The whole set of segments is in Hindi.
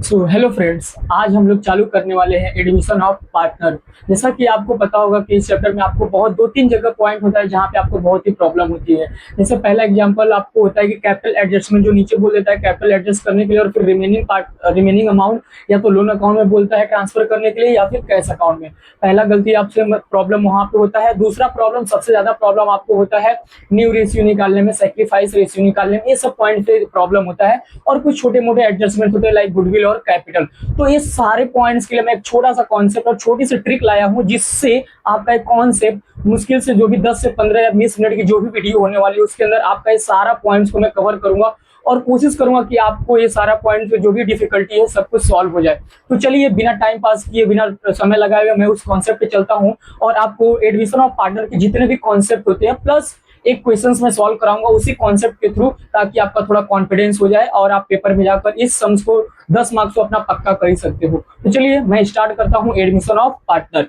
सो हेलो फ्रेंड्स, आज हम लोग चालू करने वाले हैं एडमिशन ऑफ पार्टनर। जैसा कि आपको पता होगा कि इस चैप्टर में आपको बहुत दो तीन जगह पॉइंट होता है जहाँ पे आपको बहुत ही प्रॉब्लम होती है। जैसे पहला एग्जांपल आपको होता है कि कैपिटल एडजस्टमेंट जो नीचे बोल देता है कैपिटल एडजस्ट करने के लिए, और फिर रिमेनिंग अमाउंट या तो लोन अकाउंट में बोलता है ट्रांसफर करने के लिए या फिर कैश अकाउंट में। पहला गलती आपसे प्रॉब्लम वहां पे होता है। दूसरा प्रॉब्लम, सबसे ज्यादा प्रॉब्लम आपको होता है न्यू रेशियो निकालने में, सेक्रीफाइस रेशियो निकालने में, ये सब पॉइंट पे प्रॉब्लम होता है। और कुछ छोटे मोटे एडजस्टमेंट होते हैं लाइक गुडविल और कैपिटल। तो ये सारे पॉइंट्स के लिए मैं एक छोटा सा कॉन्सेप्ट और छोटी सी ट्रिक लाया हूं, जिससे आपका एक कॉन्सेप्ट मुश्किल से जो भी 10 से 15 या 20 मिनट की जो भी वीडियो होने वाली है उसके अंदर आपका ये सारा पॉइंट्स को मैं कवर करूंगा और कोशिश करूंगा कि आपको ये सारा पॉइंट पे जो भी डिफिकल्टी है सब कुछ सॉल्व हो जाए। तो चलिए बिना टाइम पास किए, बिना समय लगाए हुए मैं उस कॉन्सेप्ट पे चलता हूं और आपको एडमिशन ऑफ पार्टनर के जितने भी कॉन्सेप्ट होते हैं प्लस एक क्वेश्चंस में सॉल्व कराऊंगा उसी कॉन्सेप्ट के थ्रू, ताकि आपका थोड़ा कॉन्फिडेंस हो जाए और आप पेपर में जाकर इस सम्स को 10 मार्क्स को अपना पक्का कर ही सकते हो। तो चलिए मैं स्टार्ट करता हूं एडमिशन ऑफ पार्टनर।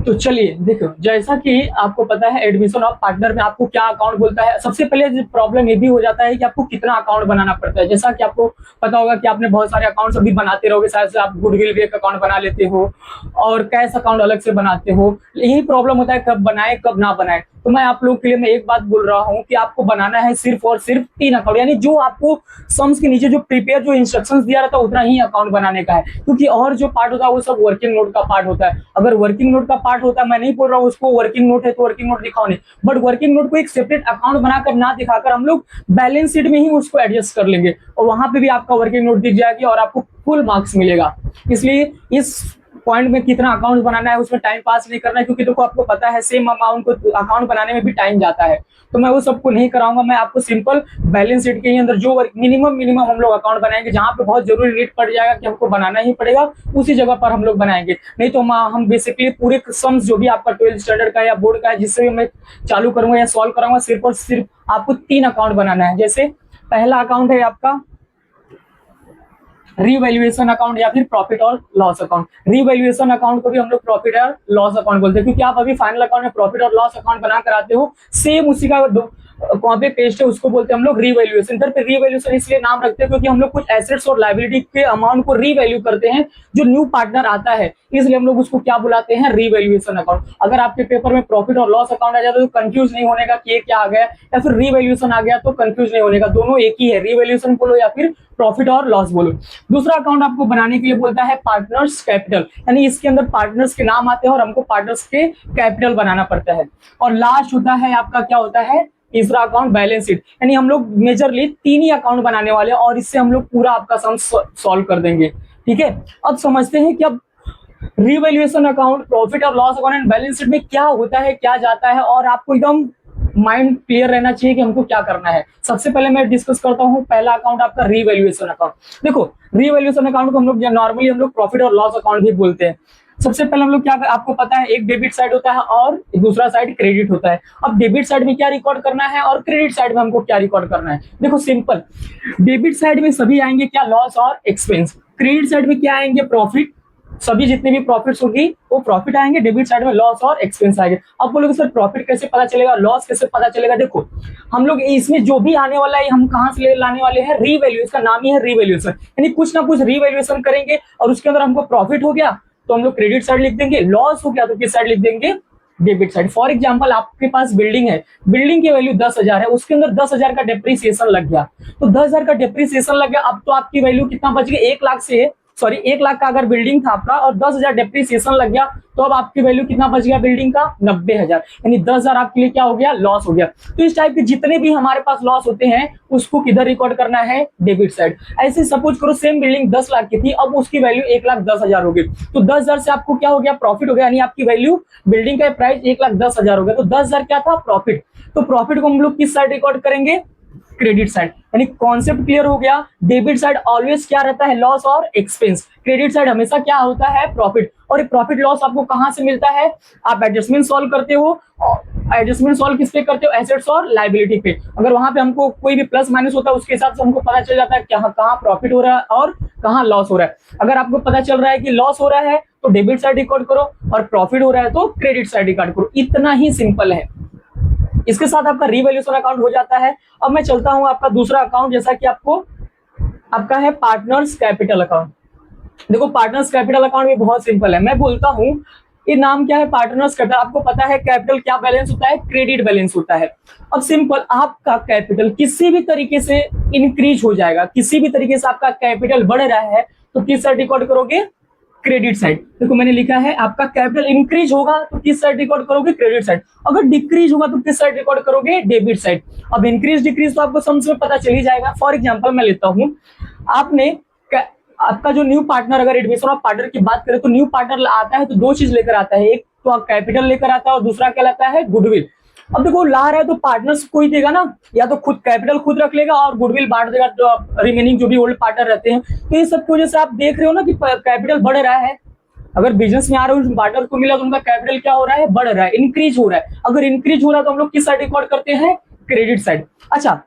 तो चलिए देखो, जैसा कि आपको पता है एडमिशन ऑफ पार्टनर में आपको क्या अकाउंट बोलता है। सबसे पहले प्रॉब्लम ये भी हो जाता है कि आपको कितना अकाउंट बनाना पड़ता है। जैसा कि आपको पता होगा कि आपने बहुत सारे अकाउंट्स अभी बनाते रहोगे, शायद से आप गुडविल भी एक अकाउंट बना लेते हो और कैश अकाउंट अलग से बनाते हो। यही प्रॉब्लम होता है कब बनाए कब ना बनाए। तो मैं आप लोगों के लिए मैं एक बात बोल रहा हूँ कि आपको बनाना है सिर्फ और सिर्फ 3 अकाउंट, यानी जो आपको सम्स के नीचे जो प्रिपेयर जो इंस्ट्रक्शंस दिया रहता है उतना ही अकाउंट बनाने का है। क्योंकि और जो पार्ट होता है वो सब वर्किंग नोट का पार्ट होता है। अगर वर्किंग नोट का पार्ट होता है, मैं नहीं बोल रहा हूँ उसको वर्किंग नोट है तो वर्किंग नोट दिखाओ नहीं, बट वर्किंग नोट को एक सेपरेट अकाउंट बनाकर ना दिखाकर हम लोग बैलेंस शीट में ही उसको एडजस्ट कर लेंगे और वहां पे भी आपका वर्किंग नोट दिख जाएगी और आपको फुल मार्क्स मिलेगा। इसलिए इस पॉइंट में कितना अकाउंट बनाना है उसमें टाइम पास नहीं करना है, क्योंकि देखो आपको पता है सेम अमाउंट को अकाउंट बनाने में भी टाइम जाता है। तो मैं वो सबको नहीं कराऊंगा, मैं आपको सिंपल बैलेंस शीट के ही अंदर जो मिनिमम हम लोग अकाउंट बनाएंगे, जहां पे बहुत जरूरी नीड पड़ जाएगा कि हमको बनाना ही पड़ेगा उसी जगह पर हम लोग बनाएंगे। नहीं तो हम बेसिकली पूरे सम्स जो भी आपका 12th स्टैंडर्ड का या बोर्ड का है जिससे भी मैं चालू करूंगा या सॉल्व कराऊंगा, सिर्फ और सिर्फ आपको 3 अकाउंट बनाना है। जैसे पहला अकाउंट है आपका रीवैल्यूएशन अकाउंट या फिर प्रॉफिट और लॉस अकाउंट। रीवैल्यूएशन अकाउंट को भी हम लोग प्रॉफिट और लॉस अकाउंट बोलते हैं, क्योंकि आप अभी फाइनल अकाउंट में प्रॉफिट और लॉस अकाउंट बना कर आते हो, सेम उसी का कॉपी पेस्ट है, उसको बोलते हैं हम लोग रीवैल्यूएशन। इधर पे रीवैल्यूएशन इसलिए नाम रखते हैं क्योंकि हम लोग कुछ एसेट्स और लायबिलिटी के अमाउंट को रीवैल्यू करते हैं जो न्यू पार्टनर आता है, इसलिए हम लोग उसको क्या बुलाते हैं, रीवैल्यूएशन अकाउंट। अगर आपके पेपर में प्रॉफिट और लॉस अकाउंट आ जाता है तो कंफ्यूज नहीं होने का कि ये क्या आ गया, या फिर रीवैल्यूएशन आ गया तो कंफ्यूज नहीं होने का, दोनों एक ही है, रीवैल्यूएशन बोलो या फिर प्रॉफिट और लॉस बोलो। दूसरा अकाउंट आपको बनाने के लिए बोलता है पार्टनर्स कैपिटल, यानी इसके अंदर पार्टनर्स के नाम आते हैं और हमको पार्टनर्स के कैपिटल बनाना पड़ता है। और लास्ट होता है आपका क्या होता है, तीसरा अकाउंट बैलेंस शीट, यानी हम लोग मेजरली 3 ही अकाउंट बनाने वाले हैं और इससे हम लोग पूरा आपका सम सॉल्व कर देंगे। ठीक है, अब समझते हैं कि अब रीवैल्यूएशन अकाउंट, प्रॉफिट और loss account and balance sheet में क्या होता है, क्या जाता है, और आपको एकदम माइंड क्लियर रहना चाहिए कि हमको क्या करना है। सबसे पहले मैं डिस्कस करता हूं पहला अकाउंट आपका रीवैल्यूएशन अकाउंट। देखो रीवैल्यूएशन अकाउंट को हम लोग नॉर्मली हम लोग प्रॉफिट और लॉस अकाउंट भी बोलते हैं। सबसे पहले हम लोग क्या, आपको पता है एक डेबिट साइड होता है और दूसरा साइड क्रेडिट होता है। अब डेबिट साइड में क्या रिकॉर्ड करना है और क्रेडिट साइड में हमको क्या रिकॉर्ड करना है। देखो सिंपल, डेबिट साइड में सभी आएंगे क्या, लॉस और एक्सपेंस। क्रेडिट साइड में क्या आएंगे, प्रॉफिट, सभी जितने भी प्रॉफिट्स होगी वो प्रॉफिट आएंगे। डेबिट साइड में लॉस और एक्सपेंस आएंगे। अब बोलोगे सर प्रॉफिट कैसे पता चलेगा, लॉस कैसे पता चलेगा। देखो हम लोग इसमें जो भी आने वाला है हम कहां से लाने वाले हैं, रीवैल्यू, इसका नाम ही है रीवैल्यूएशन, यानी कुछ ना कुछ रीवैल्यूएशन करेंगे और उसके अंदर हमको प्रॉफिट हो गया तो हम लोग क्रेडिट साइड लिख देंगे, लॉस हो गया तो किस साइड लिख देंगे, डेबिट साइड। फॉर एग्जांपल आपके पास बिल्डिंग है, बिल्डिंग की वैल्यू 10,000 है, उसके अंदर 10,000 का डेप्रिसिएशन लग गया, तो 10,000 का डेप्रिसिएशन लग गया। अब तो आपकी वैल्यू कितना बच गया, 1 लाख से, सॉरी 1 लाख का अगर बिल्डिंग था आपका और 10,000 डेप्रिसिएशन लग गया तो अब आपकी वैल्यू कितना बच गया बिल्डिंग का, 90,000, यानी 10,000 आपके लिए क्या हो गया, लॉस हो गया। तो इस टाइप के जितने भी हमारे पास लॉस होते हैं उसको किधर रिकॉर्ड करना है, डेबिट साइड। ऐसे सपोज करो सेम बिल्डिंग 10 लाख की थी, अब उसकी वैल्यू 1,10,000 हो गई, तो 10,000 से आपको क्या हो गया, प्रॉफिट हो गया, यानी आपकी वैल्यू बिल्डिंग का प्राइस 1,10,000 हो गया, तो 10,000 क्या था, प्रॉफिट। तो प्रॉफिट को हम लोग किस साइड रिकॉर्ड करेंगे, क्रेडिट साइड। यानी कॉन्सेप्ट क्लियर हो गया, डेबिट साइड ऑलवेज क्या रहता है, लॉस और एक्सपेंस, क्रेडिट साइड हमेशा क्या होता है, प्रॉफिट। और प्रॉफिट लॉस आपको कहां से मिलता है, आप एडजस्टमेंट सॉल्व करते हो, एडजस्टमेंट सॉल्व किस पे करते हो, एसेट्स और लायबिलिटी पे। अगर वहां पे हमको कोई भी प्लस माइनस होता है उसके हिसाब से हमको पता चल जाता है कहां प्रॉफिट हो रहा है और कहां लॉस हो रहा है। अगर आपको पता चल रहा है कि लॉस हो रहा है तो डेबिट साइड रिकॉर्ड करो, और प्रॉफिट हो रहा है तो क्रेडिट साइड रिकॉर्ड करो। इतना ही सिंपल है। इसके साथ आपका रिवैल्यूएशन अकाउंट हो जाता है। अब मैं चलता हूं आपका दूसरा अकाउंट, जैसा कि आपका है पार्टनर्स कैपिटल अकाउंट। देखो पार्टनर्स कैपिटल अकाउंट भी बहुत सिंपल है। मैं बोलता हूं ये नाम क्या है, पार्टनर्स कैपिटल। आपको पता है कैपिटल क्या बैलेंस होता है, क्रेडिट बैलेंस होता है। अब सिंपल, आपका कैपिटल किसी भी तरीके से इंक्रीज हो जाएगा, किसी भी तरीके से आपका कैपिटल बढ़ रहा है तो किस साइड रिकॉर्ड करोगे, क्रेडिट साइड। देखो मैंने लिखा है आपका कैपिटल इंक्रीज होगा तो किस साइड रिकॉर्ड करोगे, क्रेडिट साइड। अगर डिक्रीज होगा तो किस साइड रिकॉर्ड करोगे, डेबिट साइड। अब इंक्रीज डिक्रीज तो आपको समझ में पता चल ही जाएगा। फॉर एग्जांपल मैं लेता हूं, आपने आपका जो न्यू पार्टनर, अगर एडमिशन ऑफ पार्टनर की बात करें तो न्यू पार्टनर आता है तो दो चीज लेकर आता है, एक तो कैपिटल लेकर आता है और दूसरा क्या लाता है, गुडविल। अब देखो ला रहा है तो पार्टनर्स कोई देगा ना, या तो खुद कैपिटल खुद रख लेगा और गुडविल बांट देगा तो रिमेनिंग जो भी ओल्ड पार्टनर रहते हैं। तो ये सब की वजह से आप देख रहे हो ना कि कैपिटल बढ़ रहा है। अगर बिजनेस में आ रहे हो पार्टनर को मिला तो उनका कैपिटल क्या हो रहा है, बढ़ रहा है, इंक्रीज हो रहा है। अगर इंक्रीज हो रहा है तो हम लोग किस साइड रिकॉर्ड करते हैं, क्रेडिट साइड। अच्छा,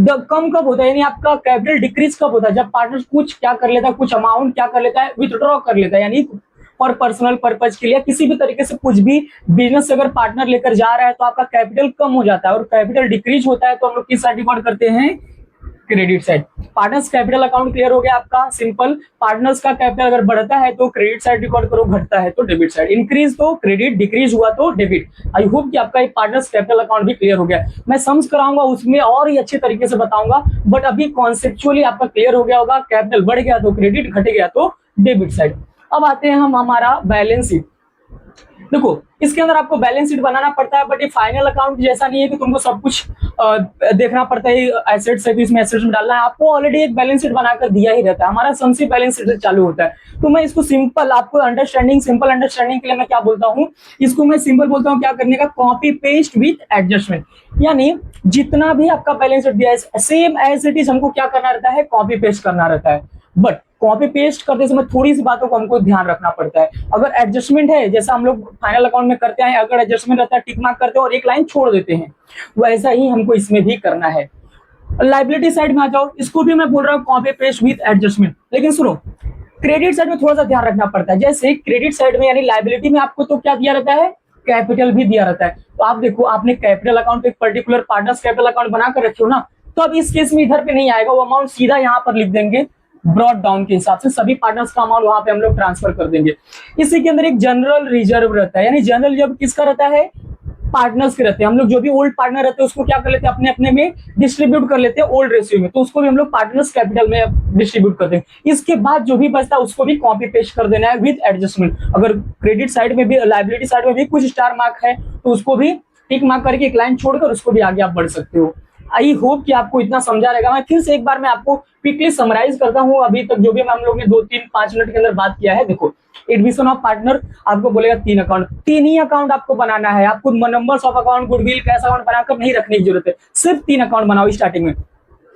कम कब होता है, यानी आपका कैपिटल डिक्रीज कब होता है, जब पार्टनर कुछ क्या कर लेता है, कुछ अमाउंट क्या कर लेता है, विथड्रॉ कर लेता है, यानी फॉर पर्सनल पर्पज के लिए किसी भी तरीके से कुछ भी बिजनेस से अगर पार्टनर लेकर जा रहा है तो आपका कैपिटल कम हो जाता है और कैपिटल डिक्रीज होता है तो हम लोग किस साइड रिकॉर्ड करते हैं, credit side. Partners capital account clear हो गया आपका, सिंपल। पार्टनर्स का कैपिटल अगर बढ़ता है तो क्रेडिट साइड रिकॉर्ड करो, घटता है तो डेबिट साइड। इंक्रीज तो क्रेडिट, डिक्रीज हुआ तो डेबिट। आई होप कि आपका पार्टनर्स कैपिटल अकाउंट भी क्लियर हो गया। मैं सम्स कराऊंगा उसमें और ही अच्छे तरीके से बताऊंगा, बट अभी कॉन्सेप्चुअली आपका क्लियर हो गया होगा। कैपिटल बढ़ गया तो क्रेडिट, घट गया तो डेबिट साइड। अब आते हैं हम हमारा बैलेंस शीट। देखो इसके अंदर आपको बैलेंस शीट बनाना पड़ता है, बट ये फाइनल अकाउंट जैसा नहीं है कि तुमको सब कुछ देखना पड़ता है। एसेट्स है तो इसमें एसेट्स में डालना है, आपको ऑलरेडी एक बैलेंस शीट बनाकर दिया ही रहता है। हमारा सम से बैलेंस शीट से चालू होता है। तो मैं इसको सिंपल, आपको अंडरस्टैंडिंग, सिंपल अंडरस्टैंडिंग के लिए मैं क्या बोलता हूँ, इसको मैं सिंपल बोलता हूँ क्या करने का, कॉपी पेस्ट विथ एडजस्टमेंट। यानी जितना भी आपका बैलेंस शीट दिया है सेम एज इट इज हमको क्या करना रहता है, कॉपी पेस्ट करना रहता है। बट कॉपी पेस्ट करते समय थोड़ी सी बातों को हमको ध्यान रखना पड़ता है। अगर एडजस्टमेंट है, जैसा हम लोग फाइनल अकाउंट में करते हैं, अगर एडजस्टमेंट रहता है टिक मार्क करते हैं और एक लाइन छोड़ देते हैं, वैसा ही हमको इसमें भी करना है। लाइबिलिटी साइड में आ जाओ, इसको भी मैं बोल रहा हूँ कॉपी पेस्ट विद एडजस्टमेंट। लेकिन सुनो, क्रेडिट साइड में थोड़ा सा ध्यान रखना पड़ता है। जैसे क्रेडिट साइड में यानी लाइबिलिटी में आपको तो क्या दिया रहता है, कैपिटल भी दिया रहता है। तो आप देखो, आपने कैपिटल अकाउंट एक पर्टिकुलर पार्टनर्स कैपिटल अकाउंट बनाकर रखे हो ना, तो अब इस केस में इधर पे नहीं आएगा, वो अमाउंट सीधा यहाँ पर लिख देंगे ब्रॉड डाउन के हिसाब से, सभी पार्टनर्स का अमाउंट वहां पे हम लोग ट्रांसफर कर देंगे। इसी के अंदर एक जनरल रिजर्व रहता है, यानी जनरल रिजर्व किसका रहता है, पार्टनर्स के रहते हैं। हम लोग जो भी ओल्ड पार्टनर रहते हैं उसको क्या कर लेते हैं, अपने अपने में डिस्ट्रीब्यूट कर लेते हैं ओल्ड रेशियो में, तो उसको भी हम लोग पार्टनर्स कैपिटल में डिस्ट्रीब्यूट करते हैं। इसके बाद जो भी बचता है उसको भी कॉपी पेस्ट कर देना है विद एडजस्टमेंट। अगर क्रेडिट साइड में भी, लाइबिलिटी साइड में भी कुछ स्टार मार्क है तो उसको भी टिक मार्क करके एक लाइन छोड़कर उसको भी आगे आप बढ़ सकते हो। आई होप कि आपको इतना समझा रहेगा। मैं फिर से एक बार मैं आपको क्विकली समराइज करता हूं अभी तक जो भी हम लोग ने 2-3-5 मिनट के अंदर बात किया है। देखो, एडमिशन ऑफ पार्टनर आपको बोलेगा 3 अकाउंट, 3 ही अकाउंट आपको बनाना है। आपको numbers of account, goodwill, cash account बनाकर नहीं रखने की जरूरत है, सिर्फ 3 अकाउंट बनाओ स्टार्टिंग में।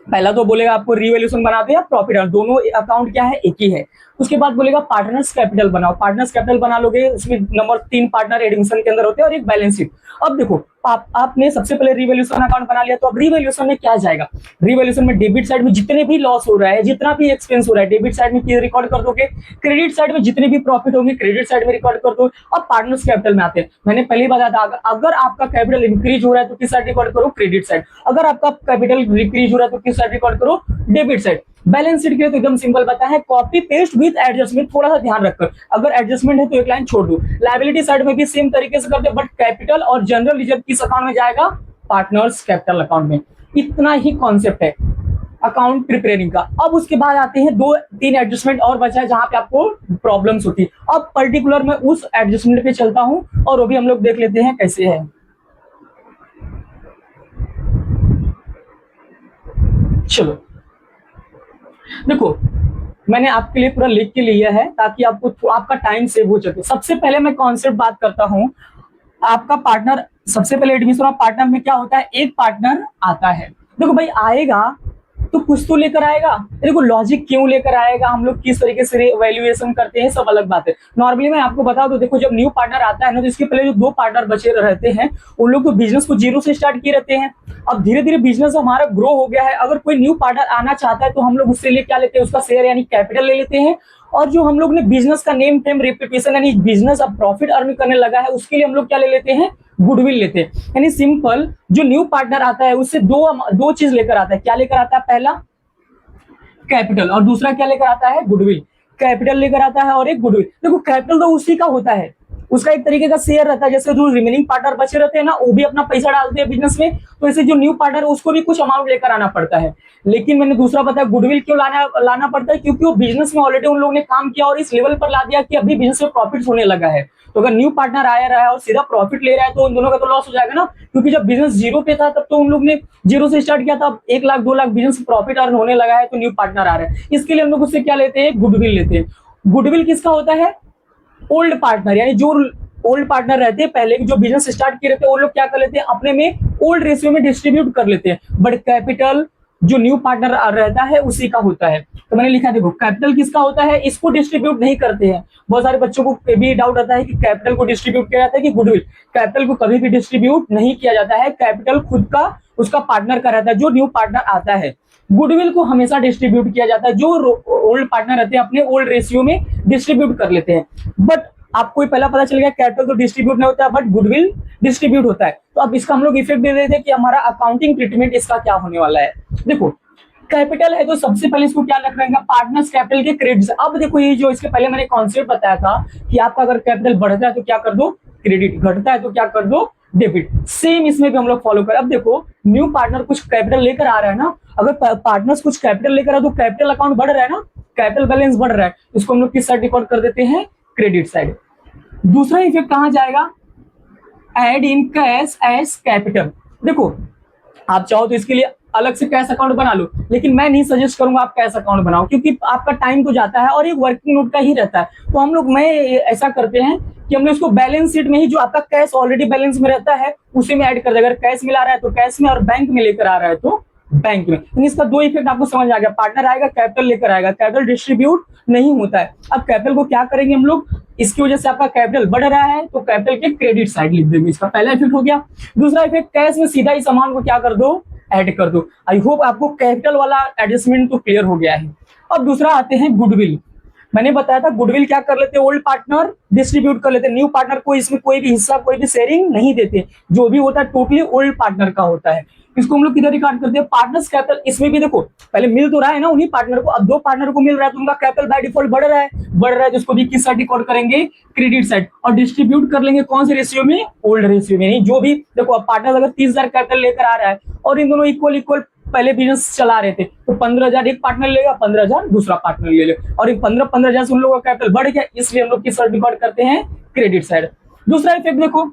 पहला तो बोलेगा आपको रिवैल्यूएशन बना दो या प्रॉफिट, दोनों अकाउंट क्या है, एक ही है। उसके बाद बोलेगा पार्टनर्स कैपिटल बनाओ, पार्टनर्स कैपिटल बना लोगे, उसमें नंबर 3 पार्टनर एडमिशन के अंदर होते हैं और एक बैलेंस शीट। अब देखो, आपने सबसे पहले रिवैल्यूएशन अकाउंट बना लिया, तो अब रिवैल्यूएशन में क्या जाएगा, रिवैल्यूएशन में डेबिट साइड में जितने भी लॉस हो रहा है, जितना भी एक्सपेंस हो रहा है, डेबिट साइड में रिकॉर्ड कर दोगे। क्रेडिट साइड में जितने भी प्रॉफिट होंगे क्रेडिट साइड में रिकॉर्ड कर दो। अब पार्टनर्स कैपिटल में आते हैं। मैंने पहले बताया था, अगर आपका कैपिटल इंक्रीज हो रहा है तो किस साइड रिकॉर्ड करो, क्रेडिट साइड। अगर आपका कैपिटल डिक्रीज हो रहा है तो किस साइड रिकॉर्ड करो, डेबिट साइड। बैलेंस शीट के लिए तो एकदम सिंपल बता है, कॉपी पेस्ट विद एडजस्टमेंट। थोड़ा सा ध्यान रखकर, अगर एडजस्टमेंट है तो एक लाइन छोड़ दो। लायबिलिटी साइड में भी सेम तरीके से करते, बट कैपिटल और जनरल रिजर्व किस अकाउंट में जाएगा, पार्टनर्स कैपिटल अकाउंट में। इतना ही कॉन्सेप्ट है अकाउंट प्रिपेयरिंग का। अब उसके बाद आते हैं 2-3 एडजस्टमेंट और बचा है जहां पे आपको प्रॉब्लम्स होती है। अब पर्टिकुलर मैं उस एडजस्टमेंट पे चलता हूं और वो भी हम लोग देख लेते हैं कैसे है। चलो देखो, मैंने आपके लिए पूरा लिख के लिया है ताकि आपको आपका टाइम सेव हो सके। सबसे पहले मैं कॉन्सेप्ट बात करता हूं, आपका पार्टनर, सबसे पहले एडमिशन ऑफ पार्टनर में क्या होता है, एक पार्टनर आता है। देखो भाई, आएगा तो कुछ तो लेकर आएगा। देखो लॉजिक क्यों लेकर आएगा, हम लोग किस तरीके से वैल्यूएशन करते हैं, सब अलग बात है। नॉर्मली मैं आपको बता दूं, देखो जब न्यू पार्टनर आता है ना, तो इसके पहले जो 2 पार्टनर बचे रहते हैं उन लोग तो बिजनेस को 0 से स्टार्ट किए रहते हैं। अब धीरे धीरे बिजनेस हमारा ग्रो हो गया है, अगर कोई न्यू पार्टनर आना चाहता है तो हम लोग उससे लिए क्या लेते हैं, उसका शेयर यानी कैपिटल ले लेते हैं और जो हम लोग ने बिजनेस का नेम फेम रेपुटेशन यानी बिजनेस अब प्रॉफिट अर्न करने लगा है उसके लिए हम लोग क्या ले लेते हैं, गुडविल लेते हैं। यानी सिंपल, जो न्यू पार्टनर आता है उससे दो चीज लेकर आता है। क्या लेकर आता है? पहला कैपिटल और दूसरा क्या लेकर आता है? गुडविल। कैपिटल लेकर आता है और एक गुडविल। देखो कैपिटल तो उसी का होता है, उसका एक तरीके का शेयर रहता है। जैसे जो रिमेनिंग पार्टनर बचे रहते हैं ना, वो भी अपना पैसा डालते हैं बिजनेस में, तो ऐसे जो न्यू पार्टनर उसको भी कुछ अमाउंट लेकर आना पड़ता है। लेकिन मैंने दूसरा बताया गुडविल क्यों लाना पड़ता है, क्योंकि वो बिजनेस में ऑलरेडी उन लोगों ने काम किया और इस लेवल पर ला दिया कि अभी बिजनेस में प्रॉफिट होने लगा है। तो अगर न्यू पार्टनर आया रहा है और सीधा प्रॉफिट ले रहा है तो उन दोनों का तो लॉस हो जाएगा ना, क्योंकि जब बिजनेस जीरो पे था तब तो उन लोग ने जीरो से स्टार्ट किया था, 1 lakh 2 lakh business profit earn होने लगा है, तो न्यू पार्टनर आ रहा है, इसके लिए हम लोग उससे क्या लेते हैं? गुडविल लेते हैं। गुडविल किसका होता है? ओल्ड पार्टनर, यानी जो ओल्ड पार्टनर रहते हैं पहले जो बिजनेस स्टार्ट किए रहते हैं, वो लोग क्या कर लेते हैं? अपने में ओल्ड रेशियो में डिस्ट्रीब्यूट कर लेते हैं। बट कैपिटल जो न्यू पार्टनर रहता है उसी का होता है। तो मैंने लिखा, देखो कैपिटल किसका होता है, इसको डिस्ट्रीब्यूट नहीं करते हैं। बहुत सारे बच्चों को भी डाउट आता है कि कैपिटल को डिस्ट्रीब्यूट किया जाता है कि गुडविल। कैपिटल को कभी भी डिस्ट्रीब्यूट नहीं किया जाता है, कैपिटल खुद का उसका पार्टनर का रहता है जो न्यू पार्टनर आता है। गुडविल को हमेशा डिस्ट्रीब्यूट किया जाता है, जो ओल्ड पार्टनर रहते हैं अपने ओल्ड रेशियो में डिस्ट्रीब्यूट कर लेते हैं। बट आपको पहला पता चल गया कैपिटल तो डिस्ट्रीब्यूट नहीं होता है बट गुडविल डिस्ट्रीब्यूट होता है। तो अब इसका हम लोग इफेक्ट दे रहे थे कि हमारा अकाउंटिंग ट्रीटमेंट इसका क्या होने वाला है। देखो कैपिटल है तो सबसे पहले इसको क्या रख रहेगा? पार्टनर्स कैपिटल के क्रेडिट। अब देखो ये जो इसके पहले मैंने कॉन्सेप्ट बताया था कि आपका अगर कैपिटल बढ़ता है तो क्या कर दो? क्रेडिट। घटता है तो क्या कर दो? डेबिट। सेम इसमें भी हम लोग फॉलो करें। अब देखो न्यू पार्टनर कुछ कैपिटल लेकर आ रहा है ना, अगर पार्टनर्स कुछ कैपिटल लेकर आ तो कैपिटल अकाउंट बढ़ रहा है ना, कैपिटल बैलेंस बढ़ रहा है, इसको हम लोग किस साइड रिकॉर्ड कर देते हैं? Credit side. दूसरा इफेक्ट कहां जाएगा? Add in cash as capital. देखो आप चाहो तो इसके लिए अलग से कैश अकाउंट बना लो, लेकिन मैं नहीं सजेस्ट करूंगा आप कैश अकाउंट बनाओ, क्योंकि आपका टाइम तो जाता है और एक वर्किंग नोट का ही रहता है। तो हम लोग ऐसा करते हैं कि हम लोग इसको बैलेंस शीट में ही जो आपका कैश ऑलरेडी बैलेंस में रहता है उसी में ऐड कर देगा। अगर कैश मिला रहा है तो कैश में, और बैंक में लेकर आ रहा है तो बैंक में। इसका दो इफेक्ट आपको समझ आ गया। पार्टनर आएगा, कैपिटल लेकर आएगा, कैपिटल डिस्ट्रीब्यूट नहीं होता है। अब कैपिटल को क्या करेंगे हम लोग? इसकी वजह से आपका कैपिटल बढ़ रहा है तो कैपिटल के क्रेडिट साइड लिख देंगे। इसका पहला इफेक्ट हो गया। दूसरा इफेक्ट, कैश में सीधा इस अमाउंट को क्या कर दो? ऐड कर दो। आई होप आपको कैपिटल वाला एडजस्टमेंट तो क्लियर हो गया है। अब दूसरा आते हैं गुडविल। मैंने बताया था गुडविल क्या कर लेते हैं? ओल्ड पार्टनर डिस्ट्रीब्यूट कर लेते हैं, न्यू पार्टनर को इसमें कोई भी हिस्सा, कोई भी शेयरिंग नहीं देते। जो भी होता है टोटली ओल्ड पार्टनर का होता है। इसको हम लोग किधर रिकॉर्ड करते हैं? Partners capital. इसमें भी देखो पहले मिल तो रहा है ना उन्हीं पार्टनर को, अब 2 पार्टनर को मिल रहा है तो उनका कैपिटल बाय डिफॉल्ट बढ़ रहा है तो उसको भी किस साइड रिकॉर्ड करेंगे? Credit side. और डिस्ट्रीब्यूट कर लेंगे कौन से रेशियो में? ओल्ड रेशियो में। नहीं, जो भी देखो अब पार्टनर अगर 30,000 कैपिटल लेकर आ रहा है और इन दोनों इक्वल पहले बिजनेस चला रहे थे तो 15,000 एक पार्टनर लेगा, 15,000 दूसरा पार्टनर ले ले, और 15,000 से उन लोगों का कैपिटल बढ़ गया, इसलिए हम लोग किस साइड रिकॉर्ड करते हैं? Credit side. दूसरा इफेक्ट देखो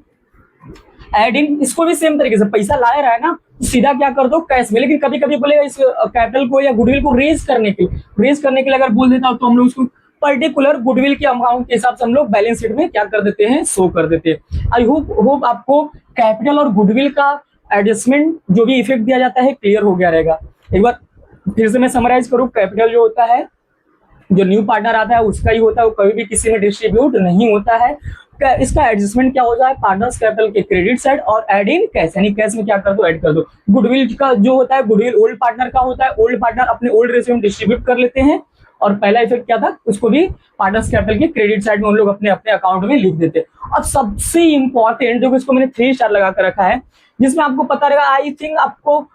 एडिंग, इसको भी सेम तरीके से पैसा लाया रहा है ना, सीधा क्या कर दो? कैश में। लेकिन कभी कभी बोलेगा इस कैपिटल को या गुडविल को रेज करने के लिए अगर बोल देता हूं तो हम लोग उसको पर्टिकुलर गुडविल के अमाउंट के हिसाब से हम लोग बैलेंस शीट में क्या कर देते हैं? शो कर देते हैं। आई होप आपको कैपिटल और गुडविल का एडजस्टमेंट जो भी इफेक्ट दिया जाता है क्लियर हो गया रहेगा। एक बार फिर से मैं समराइज करूं, कैपिटल जो होता है जो न्यू पार्टनर आता है उसका ही होता है, वो कभी भी किसी में डिस्ट्रीब्यूट नहीं होता है। इसका एडजस्टमेंट क्या हो जाए? पार्टनर्स कैपिटल के क्रेडिट साइड और एड इन कैश, यानी कैश में क्या कर दो? ऐड कर दो। गुडविल का जो होता है, गुडविल ओल्ड पार्टनर का होता है, ओल्ड पार्टनर अपने ओल्ड रेशियो में डिस्ट्रीब्यूट कर लेते हैं। और पहला इफेक्ट क्या था? उसको भी पार्टनर्स कैपिटल के क्रेडिट साइड में हम लोग अपने अपने अकाउंट में लिख देते हैं। अब सबसे इंपॉर्टेंट जो इसको मैंने 3 स्टार लगा कर रखा है, जिसमें आपको पता रहेगा, आई थिंक आपको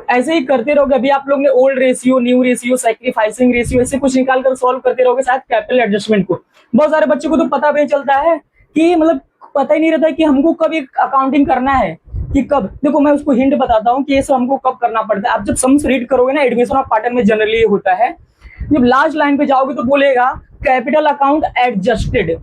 ऐसे ही करते रहोगे। अभी आप लोग ने old ratio, new ratio, sacrificing ratio ऐसे कुछ निकाल कर सॉल्व करते रहोगे शायद कैपिटल एडजस्टमेंट को। बहुत सारे बच्चों को तो पता भी नहीं चलता है कि मतलब पता ही नहीं रहता है कि हमको कब अकाउंटिंग करना है, कि कब। देखो मैं उसको हिंट बताता हूँ कि ये सब हमको कब करना पड़ता है। आप जब सम्स रीड करोगे ना, एडमिशन ऑफ पार्टनर में जनरली होता है, जब लास्ट लाइन पे जाओगे तो बोलेगा कैपिटल अकाउंट एडजस्टेड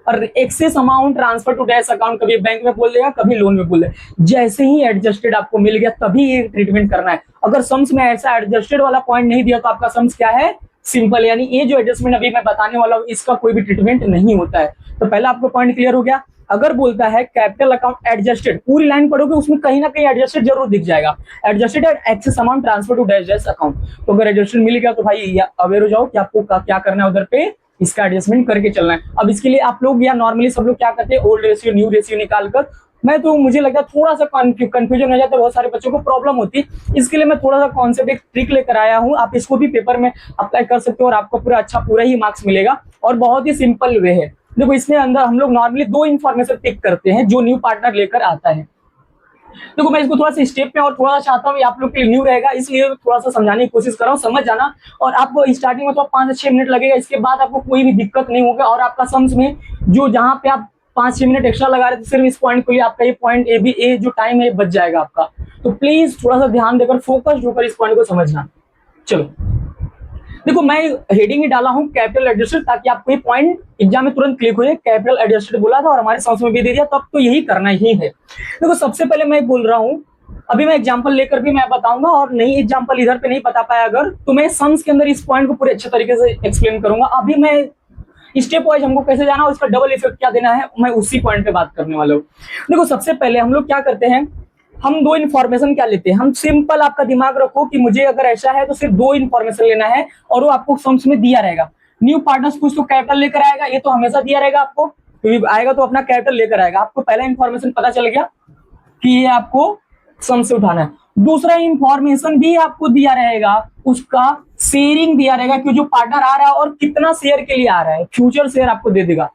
और excess amount transfer to dash account, कभी बैंक में बोल देगा, कभी लोन में बोल देगा। जैसे ही एडजस्टेड आपको मिल गया तभी ये ट्रीटमेंट करना है। अगर सम्स में ऐसा एडजस्टेड वाला पॉइंट नहीं दिया तो आपका सम्स क्या है? सिंपल। यानी ये जो एडजस्टमेंट अभी मैं बताने वाला हूँ इसका कोई भी ट्रीटमेंट नहीं होता है। तो पहला आपको पॉइंट क्लियर हो गया। अगर बोलता है कैपिटल अकाउंट एडजस्टेड, पूरी लाइन पढ़ोगे उसमें कहीं ना कहीं एडजस्टेड जरूर दिख जाएगा। Adjusted excess amount transfer to dash dash account. तो अगर एडजस्टेड मिल गया तो भाई अवेयर हो जाओ कि आपको क्या करना है, उधर पे इसका एडजस्टमेंट करके चलना है। अब इसके लिए आप लोग या नॉर्मली सब लोग क्या करते हैं? ओल्ड रेशियो न्यू रेशियो निकालकर मैं तो मुझे लगता है थोड़ा सा कंफ्यूजन हो जाता है, बहुत सारे बच्चों को प्रॉब्लम होती है। इसके लिए मैं थोड़ा सा कॉन्सेप्ट एक ट्रिक लेकर आया हूँ, आप इसको भी पेपर में अप्लाई कर सकते हो और आपको पूरा ही मार्क्स मिलेगा और बहुत ही सिंपल वे है। देखो इसमें अंदर हम लोग नॉर्मली 2 इन्फॉर्मेशन टिक करते हैं जो न्यू पार्टनर लेकर आता है। देखो मैं इसको थोड़ा सा स्टेप में और थोड़ा सा चाहता हूँ, आप लोग के लिए न्यू रहेगा इसलिए थोड़ा सा समझाने की कोशिश कर रहा हूँ, समझ जाना। और आपको स्टार्टिंग में तो 5 से 6 मिनट लगेगा, इसके बाद आपको कोई भी दिक्कत नहीं होगा और आपका सम्स में जो जहां पे आप 5-6 मिनट एक्स्ट्रा लगा रहे थे सिर्फ इस पॉइंट के लिए, आपका ये पॉइंट ए जो टाइम है बच जाएगा आपका। तो प्लीज थोड़ा सा ध्यान देकर फोकस्ड होकर इस पॉइंट को समझना। चलो देखो मैं हेडिंग ही डाला हूं कैपिटल एडजस्टेड, ताकि आपको ये पॉइंट एग्जाम में तुरंत क्लिक हो जाए। कैपिटल एडजस्टेड बोला था और हमारे समझ में भी दे दिया, तो अब तो यही करना ही है। देखो सबसे पहले मैं बोल रहा हूं, अभी मैं एग्जांपल लेकर भी मैं बताऊंगा, और नहीं एग्जांपल इधर पे नहीं बता पाया अगर, तो मैं सम्स के अंदर इस पॉइंट को पूरे अच्छे तरीके से एक्सप्लेन करूंगा। अभी मैं स्टेप वाइज हमको कैसे जाना है, उसका डबल इफेक्ट क्या देना है, मैं उसी पॉइंट पे बात करने वाला हूँ। देखो सबसे पहले हम लोग क्या करते हैं, हम 2 इन्फॉर्मेशन क्या लेते हैं। हम सिंपल, आपका दिमाग रखो कि मुझे अगर ऐसा है तो सिर्फ 2 इन्फॉर्मेशन लेना है और वो आपको सम्स में दिया रहेगा। न्यू पार्टनर्स कुछ तो कैपिटल लेकर आएगा, ये तो हमेशा दिया रहेगा आपको, क्योंकि आएगा तो अपना कैपिटल लेकर आएगा। आपको पहला इन्फॉर्मेशन पता चल गया कि ये आपको सम से उठाना है। दूसरा इंफॉर्मेशन भी आपको दिया रहेगा, उसका शेयरिंग दिया रहेगा कि जो पार्टनर आ रहा है और कितना शेयर के लिए आ रहा है, फ्यूचर शेयर आपको दे देगा।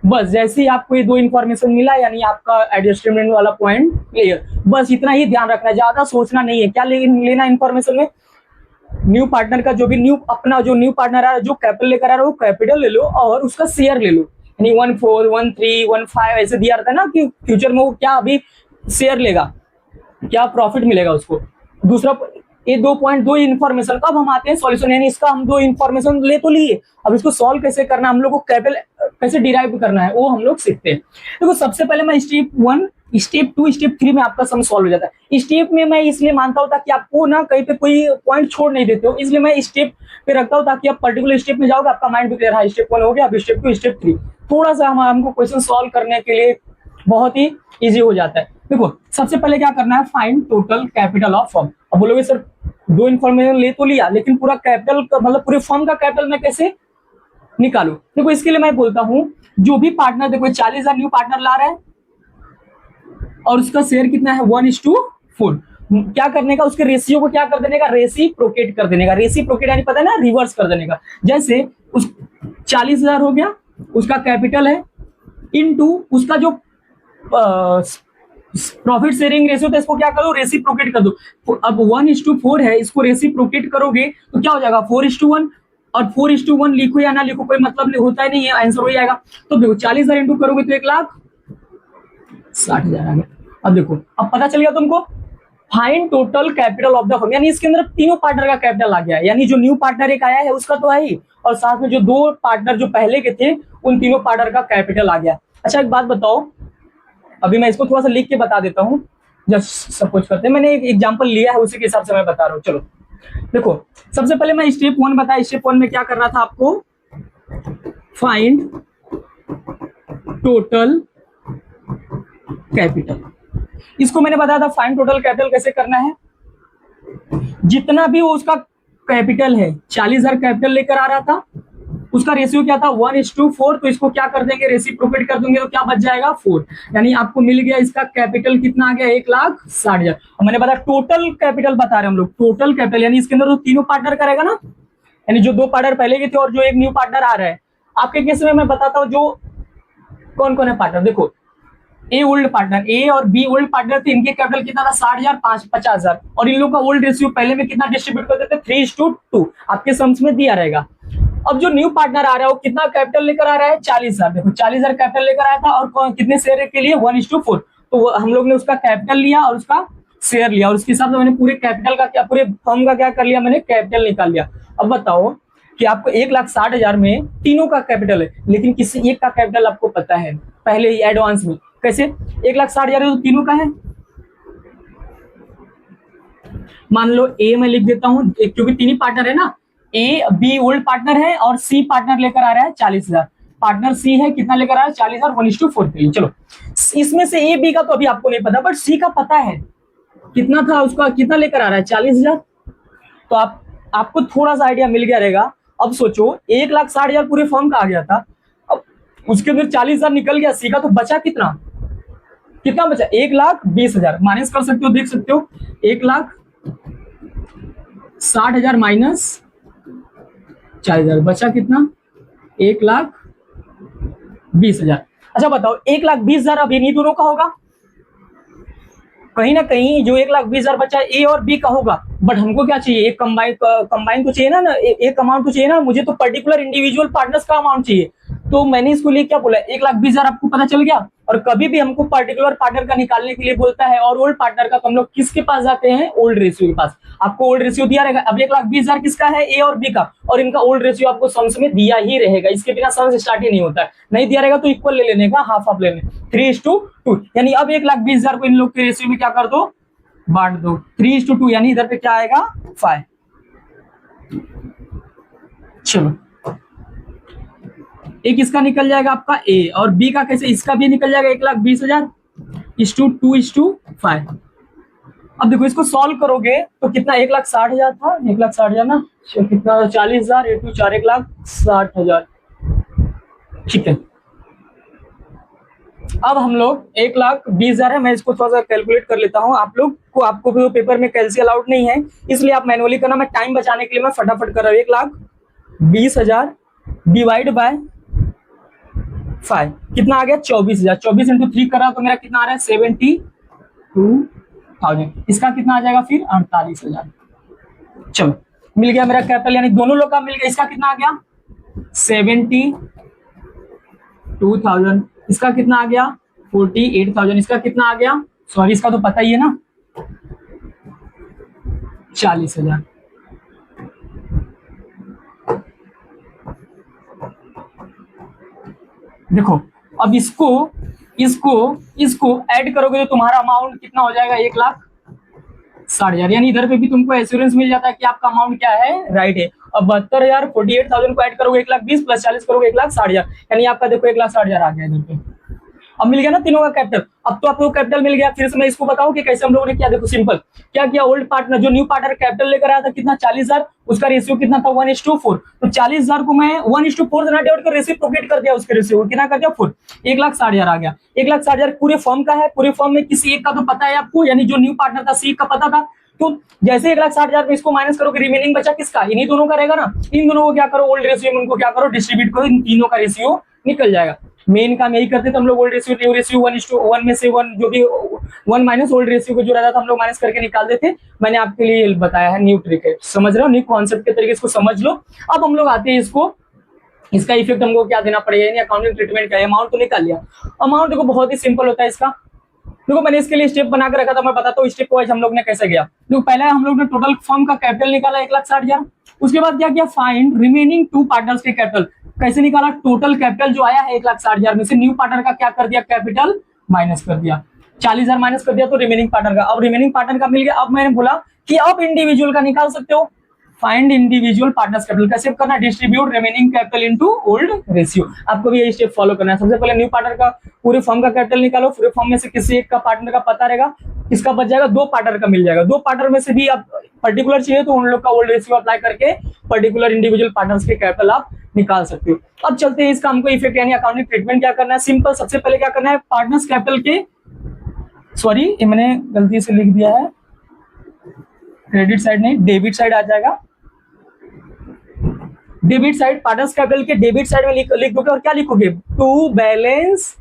बस जैसे ही आपको ये 2 इन्फॉर्मेशन मिला, यानी आपका एडजस्टमेंट वाला पॉइंट क्लियर। बस इतना ही ध्यान रखना है, ज्यादा सोचना नहीं है। क्या लेना इन्फॉर्मेशन में, न्यू पार्टनर का जो भी अपना जो न्यू पार्टनर आ रहा है, जो कैपिटल लेकर आ रहा है, वो कैपिटल ले लो और उसका शेयर ले लो। यानी 14, 13, 15 ऐसे दिया रहता है ना कि फ्यूचर में वो क्या अभी शेयर लेगा, क्या प्रॉफिट मिलेगा उसको। दूसरा ये 2 इन्फॉर्मेशन। अब हम आते हैं सॉल्यूशन, यानी इसका हम 2 इन्फॉर्मेशन ले तो लिए, अब इसको सॉल्व कैसे करना, हम लोग को कैपिटल कैसे डिराइव करना है वो हम लोग सीखते हैं। देखो सबसे पहले मैं स्टेप 1, स्टेप 2, स्टेप 3 में आपका सम सॉल्व हो जाता है। स्टेप में मैं इसलिए मानता हूं ताकि आपको ना कहीं पे कोई पॉइंट छोड़ नहीं देते हो, इसलिए मैं स्टेप पे रखता हूं ताकि आप पर्टिकुलर स्टेप में जाओगे आपका माइंड भी क्लियर है। स्टेप 1 हो गया, अब स्टेप 2, स्टेप 3 थोड़ा सा हमको क्वेश्चन सॉल्व करने के लिए बहुत ही इजी हो जाता है। देखो सबसे पहले क्या करना है, find total capital of firm. अब बोलोगे सर 2 इन्फॉर्मेशन ले तो लिया, लेकिन पूरा कैपिटल का मतलब पूरे फर्म का कैपिटल मैं कैसे निकालू। देखो इसके लिए मैं बोलता हूं, जो भी पार्टनर, देखो 40,000 न्यू पार्टनर ला रहा है और उसका शेयर कितना है 1:4। क्या करने का, उसके रेशियो को क्या कर देने का, रेसिप्रोकेट कर देने का। रेसिप्रोकेट यानी पता है ना, रिवर्स कर देने का। जैसे उस 40,000 हो गया, उसका कैपिटल है, इनटू उसका जो प्रॉफिट शेयरिंग रेशियो था, इसको क्या करो, रेसिप्रोकेट कर दो। अब 1:4 है, इसको रेसिप्रोकेट करोगे तो क्या हो जाएगा 4:1। और 4:1 लिखो या ना लिखो कोई मतलब होता ही नहीं है, आंसर हो जाएगा। तो देखो 40,000 इंटू करोगे तो 1,60,000 आ गया। अब देखो अब पता चल गया तुमको, find total capital of the firm, यानी इसके अंदर तीनों पार्टनर का कैपिटल आ गया, यानी जो न्यू पार्टनर एक आया है उसका तो है ही, और साथ में जो 2 पार्टनर जो पहले के थे उन तीनों पार्टनर का कैपिटल आ गया। अच्छा एक बात बताओ, अभी मैं इसको थोड़ा सा लिख के बता देता हूं, जस्ट सपोज करते हैं, मैंने एक एग्जांपल लिया है उसी के हिसाब से मैं बता रहा हूं। चलो देखो सबसे पहले मैं स्टेप 1 बताया। स्टेप 1 में क्या करना था आपको, फाइंड टोटल कैपिटल। इसको मैंने बताया था फाइंड टोटल कैपिटल कैसे करना है। जितना भी वो उसका कैपिटल है, 40,000 कैपिटल लेकर आ रहा था, उसका रेशियो क्या था 1:4, तो इसको क्या कर देंगे, रेसिप्रोकेट कर देंगे तो क्या बच जाएगा 4। यानी आपको मिल गया इसका कैपिटल कितना आ गया 1,60,000। और मैंने बताया टोटल कैपिटल बता रहे हम लोग, टोटल कैपिटल यानी इसके अंदर तो तीनों पार्टनर का रहेगा ना, यानी जो 2 पार्टनर पहले के थे और जो एक न्यू पार्टनर आ रहा है। आपके केस में मैं बताता हूँ जो कौन कौन है पार्टनर। देखो ए ओल्ड पार्टनर, ए और बी ओल्ड पार्टनर थे, इनके कैपिटल कितना था 60,000, 50,000, और इन लोगों का ओल्ड रेशियो पहले में कितना डिस्ट्रीब्यूट करते थे 3:2, आपके सम्स में दिया रहेगा। अब जो न्यू पार्टनर आ रहा है वो कितना कैपिटल लेकर आ रहा है 40,000। देखो 40,000 कैपिटल लेकर आया था और कितने शेयर के लिए 1:4, तो हम लोग ने उसका कैपिटल लिया और उसका शेयर लिया, और उसके हिसाब से मैंने पूरे कैपिटल का क्या, पूरे फर्म का क्या कर लिया, मैंने कैपिटल निकाल लिया। अब बताओ कि आपको 1,60,000 में तीनों का कैपिटल है, लेकिन किसी एक का कैपिटल आपको पता है पहले ही एडवांस में। कैसे 1,60,000 तो तीनों का है, मान लो ए मैं लिख देता हूं क्योंकि तीन ही पार्टनर है ना, ए बी ओल्ड पार्टनर है और सी पार्टनर लेकर आ रहा है 40,000। पार्टनर सी है कितना लेकर आ रहा है 40,000, 1:4 के लिए। चलो इसमें से ए बी का तो अभी आपको नहीं पता, बट सी का पता है कितना था, उसका कितना लेकर आ रहा है 40,000। तो आपको थोड़ा सा आइडिया मिल गया रहेगा। अब सोचो 1,60,000 पूरे फर्म का आ गया था, अब उसके अंदर 40,000 निकल गया, सी का तो बचा कितना कितना बचा 1,20,000 माइनस कर सकते हो, देख सकते हो 1,60,000 माइनस 4,000 बचा कितना 1,20,000। अच्छा बताओ 1,20,000 अब इन्हीं दोनों का होगा, कहीं ना कहीं जो 1,20,000 बचा ए और बी का होगा, बट हमको क्या चाहिए एक कंबाइन तो चाहिए ना, एक अमाउंट तो चाहिए ना, मुझे तो पर्टिकुलर इंडिविजुअल पार्टनर्स का अमाउंट चाहिए। तो मैंने इसको लिए क्या बोला 1,20,000 आपको पता चल गया। और कभी भी हमको पर्टिकुलर पार्टनर का निकालने के लिए बोलता है और ओल्ड पार्टनर का, तो हम लोग किसके पास जाते हैं, ओल्ड रेशियो के पास। आपको ओल्ड रेशियो दिया रहेगा। अब 1,20,000 किसका है, ए और बी का, और इनका ओल्ड रेशियो आपको सम्स में दिया ही रहेगा, इसके बिना सम्स स्टार्ट ही नहीं होता है। नहीं दिया रहेगा तो इक्वल ले लेने का, हाफ हाफ ले लेने 3:2। यानी अब 1,20,000 को इन लोग के रेशियो में क्या कर दो, बांट दो 3:2, यानी इधर पे क्या आएगा 5। चलो एक इसका निकल जाएगा आपका ए, और बी का कैसे, इसका भी निकल जाएगा 1,20,000 2:5। अब देखो इसको सॉल्व करोगे तो कितना 1,60,000 था, 1,60,000 ना, कितना 40,000 इंटू 4 1,60,000। ठीक है, अब हम लोग 1,20,000 है, मैं इसको थोड़ा सा कैलकुलेट कर लेता हूँ। आप लोग को, आपको भी पेपर में कैलसी अलाउड नहीं है, इसलिए आप मैनुअली करना, मैं टाइम बचाने के लिए मैं फटाफट कर रहा हूँ। 1,20,000 डिवाइड बाय 5 कितना आ गया 24,000। 24 इंटू 3 कर रहा तो मेरा कितना आ रहा है 72,000। इसका कितना आ जाएगा फिर 48,000। चलो मिल गया मेरा कैपिटल, यानी दोनों लोग का मिल गया। इसका कितना आ गया 72,000। इसका कितना आ गया 48,000। इसका कितना आ गया, सॉरी इसका तो पता ही है ना 40,000। देखो अब इसको इसको इसको ऐड करोगे तो तुम्हारा अमाउंट कितना हो जाएगा 1,60,000। यानी इधर पे भी तुमको एश्योरेंस मिल जाता है कि आपका अमाउंट क्या है, राइट है। अब 72,000 48,000 को ऐड करोगे 1,20,000 प्लस 40 करोगे 1,60,000, यानी आपका देखो 1,60,000 आ गया इधर पे। अब मिल गया ना तीनों का कैपिटल। अब तो आपको कैपिटल मिल गया, फिर से मैं इसको बताऊं कि कैसे हम लोगों ने किया। देखो सिंपल क्या किया, ओल्ड पार्टनर जो न्यू पार्टनर कैपिटल लेकर आया था कितना 40,000, उसका रेशियो कितना था 1:4। तो 40,000 को मैं 1:4 से ना डिवाइड कर रेसिप्रोकेट कर दिया, उसके रेशियो कितना कर दिया 4, 1,60,000 आ गया। 1,60,000 पूरे फर्म का है, पूरे फर्म में किसी एक का तो पता है आपको, यानी जो न्यू पार्टनर था सी का पता था। तो जैसे 1,60,000 में इसको माइनस करोगे रिमेनिंग बचा किसका, इन्हीं दोनों का रहेगा ना। इन दोनों को क्या करो ओल्ड रेशियो में उनको क्या करो डिस्ट्रीब्यूट करो, इन तीनों का रेशियो निकल जाएगा। मेन काम यही करते थे हम लोग, ओल्ड रेशियो न्यू रेशियो 1:1 में से 1 जो भी 1 माइनस ओल्ड रेशियो को जो रहता था हम लोग माइनस करके निकाल देते। मैंने आपके लिए बताया है, न्यू ट्रिक है, समझ रहे हो, न्यू कॉन्सेप्ट के तरीके इसको समझ लो। अब हम लोग आते हैं इसको, इसका इफेक्ट हमको क्या देना पड़ेगा, यानी अकाउंटिंग ट्रीटमेंट का। अमाउंट तो निकाल लिया, अमाउंट देखो बहुत ही सिंपल होता है इसका। देखो मैंने इसके लिए स्टेप बना के रखा था, मैं बताता हूँ स्टेप वाइज हम लोग ने कैसे गया। देखो पहले हम लोग ने टोटल फर्म का कैपिटल निकाला 1,60,000। उसके बाद क्या किया, फाइंड रिमेनिंग 2 पार्टनर्स के कैपिटल। कैसे निकाला, टोटल कैपिटल जो आया है 1,60,000 में से न्यू पार्टनर का क्या कर दिया, कैपिटल माइनस कर दिया, 40,000 माइनस कर दिया तो रिमेनिंग पार्टनर का। अब रिमेनिंग पार्टनर का मिल गया। अब मैंने बोला कि अब इंडिविजुअल का निकाल सकते हो, फाइंड इंडिविजुअल पार्टनर्स कैपिटल। कैसे करना, distribute remaining capital into old ratio. आपको भी यही स्टेप फॉलो करना है। सबसे पहले न्यू पार्टनर का पूरे फर्म का कैपिटल निकालो, पूरे फर्म में से किसी एक का पार्टनर का पता रहेगा, इसका बच जाएगा, 2 पार्टनर का मिल जाएगा। 2 पार्टनर में से भी आप पर्टिकुलर चाहिए तो उन लोग का ओल्ड रेशियो अप्लाई करके पर्टिकुलर इंडिविजुअल पार्टनर्स के कैपिटल आप निकाल सकते हो। अब चलते हैं इसका हमको इफेक्ट यानी अकाउंटिंग ट्रीटमेंट क्या करना है। सिंपल, सबसे पहले क्या करना है, पार्टनर्स कैपिटल के, सॉरी ये मैंने गलती से लिख दिया है, क्रेडिट साइड नहीं डेबिट साइड आ जाएगा। डेबिट साइड, पार्टनर्स कैपिटल के डेबिट साइड में लिख दोगे, और क्या लिखोगे, टू बैलेंस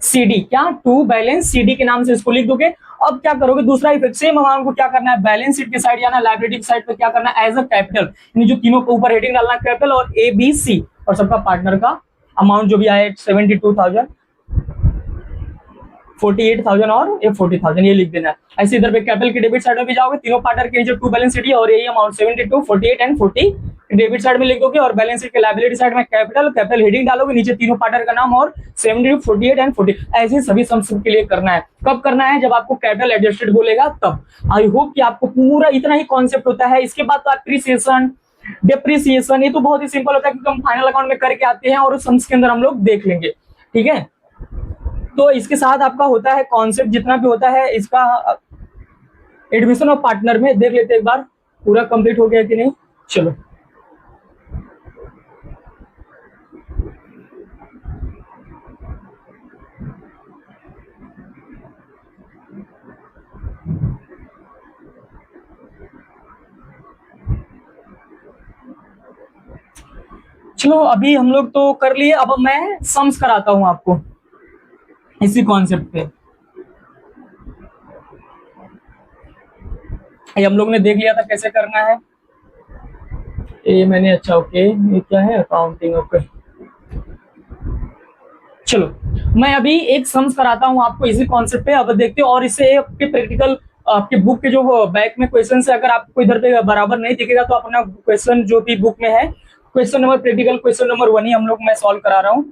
सीडी, क्या टू बैलेंस सीडी के नाम से इसको लिख दोगे। अब क्या करोगे, दूसरा इफेक्ट, सेम अमाउंट को क्या करना है, बैलेंस शीट के साइड जाना, लायबिलिटी की साइड पे क्या करना है, एज अ कैपिटल, यानी जो तीनों के ऊपर हेडिंग डालना कैपिटल और ए बी सी, और सबका पार्टनर का अमाउंट जो भी आए 72,000, 48,000 और ये 40,000 ये लिख देना है। ऐसे इधर पे कैपिटल के डेबिट साइड में भी जाओगे, तीनों पार्टनर के जो टू बैलेंस शीट और यही अमाउंट 72, 48 एंड 40 डेबिट साइड में लिख दोगे, और बैलेंस शीट के लायबिलिटी साइड में कैपिटल हेडिंग डालोगे, नीचे तीनों पार्टनर का नाम और 72, 48 एंड 40। ऐसे सभी सम के लिए करना है। कब करना है, जब आपको कैपिटल एडजस्टेड बोलेगा तब। आई होप कि आपको पूरा इतना ही कॉन्सेप्ट होता है। इसके बाद तो एप्रिसिएशन, डेप्रिसिएशन, ये तो बहुत ही सिंपल होता है क्योंकि हम फाइनल अकाउंट में करके आते हैं और उस सम्स के अंदर हम लोग देख लेंगे, ठीक है। तो इसके साथ आपका होता है कॉन्सेप्ट जितना भी होता है इसका एडमिशन ऑफ पार्टनर में देख लेते हैं एक बार पूरा कंप्लीट हो गया कि नहीं। चलो चलो अभी हम लोग तो कर लिए, अब मैं सम्स कराता हूं आपको इसी कॉन्सेप्ट पे। ये हम लोग ने देख लिया था कैसे करना है, ये मैंने, अच्छा ओके, ये क्या है, अकाउंटिंग, ओके। चलो मैं अभी एक सम्स कराता हूं आपको इसी कॉन्सेप्ट पे, अब देखते हो। और इससे आपके प्रैक्टिकल, आपके बुक के जो बैक में क्वेश्चन है, अगर आपको इधर पे बराबर नहीं दिखेगा तो अपना क्वेश्चन जो भी बुक में है, question number, practical question number 1 ही हम लोग मैं सॉल्व करा रहा हूँ,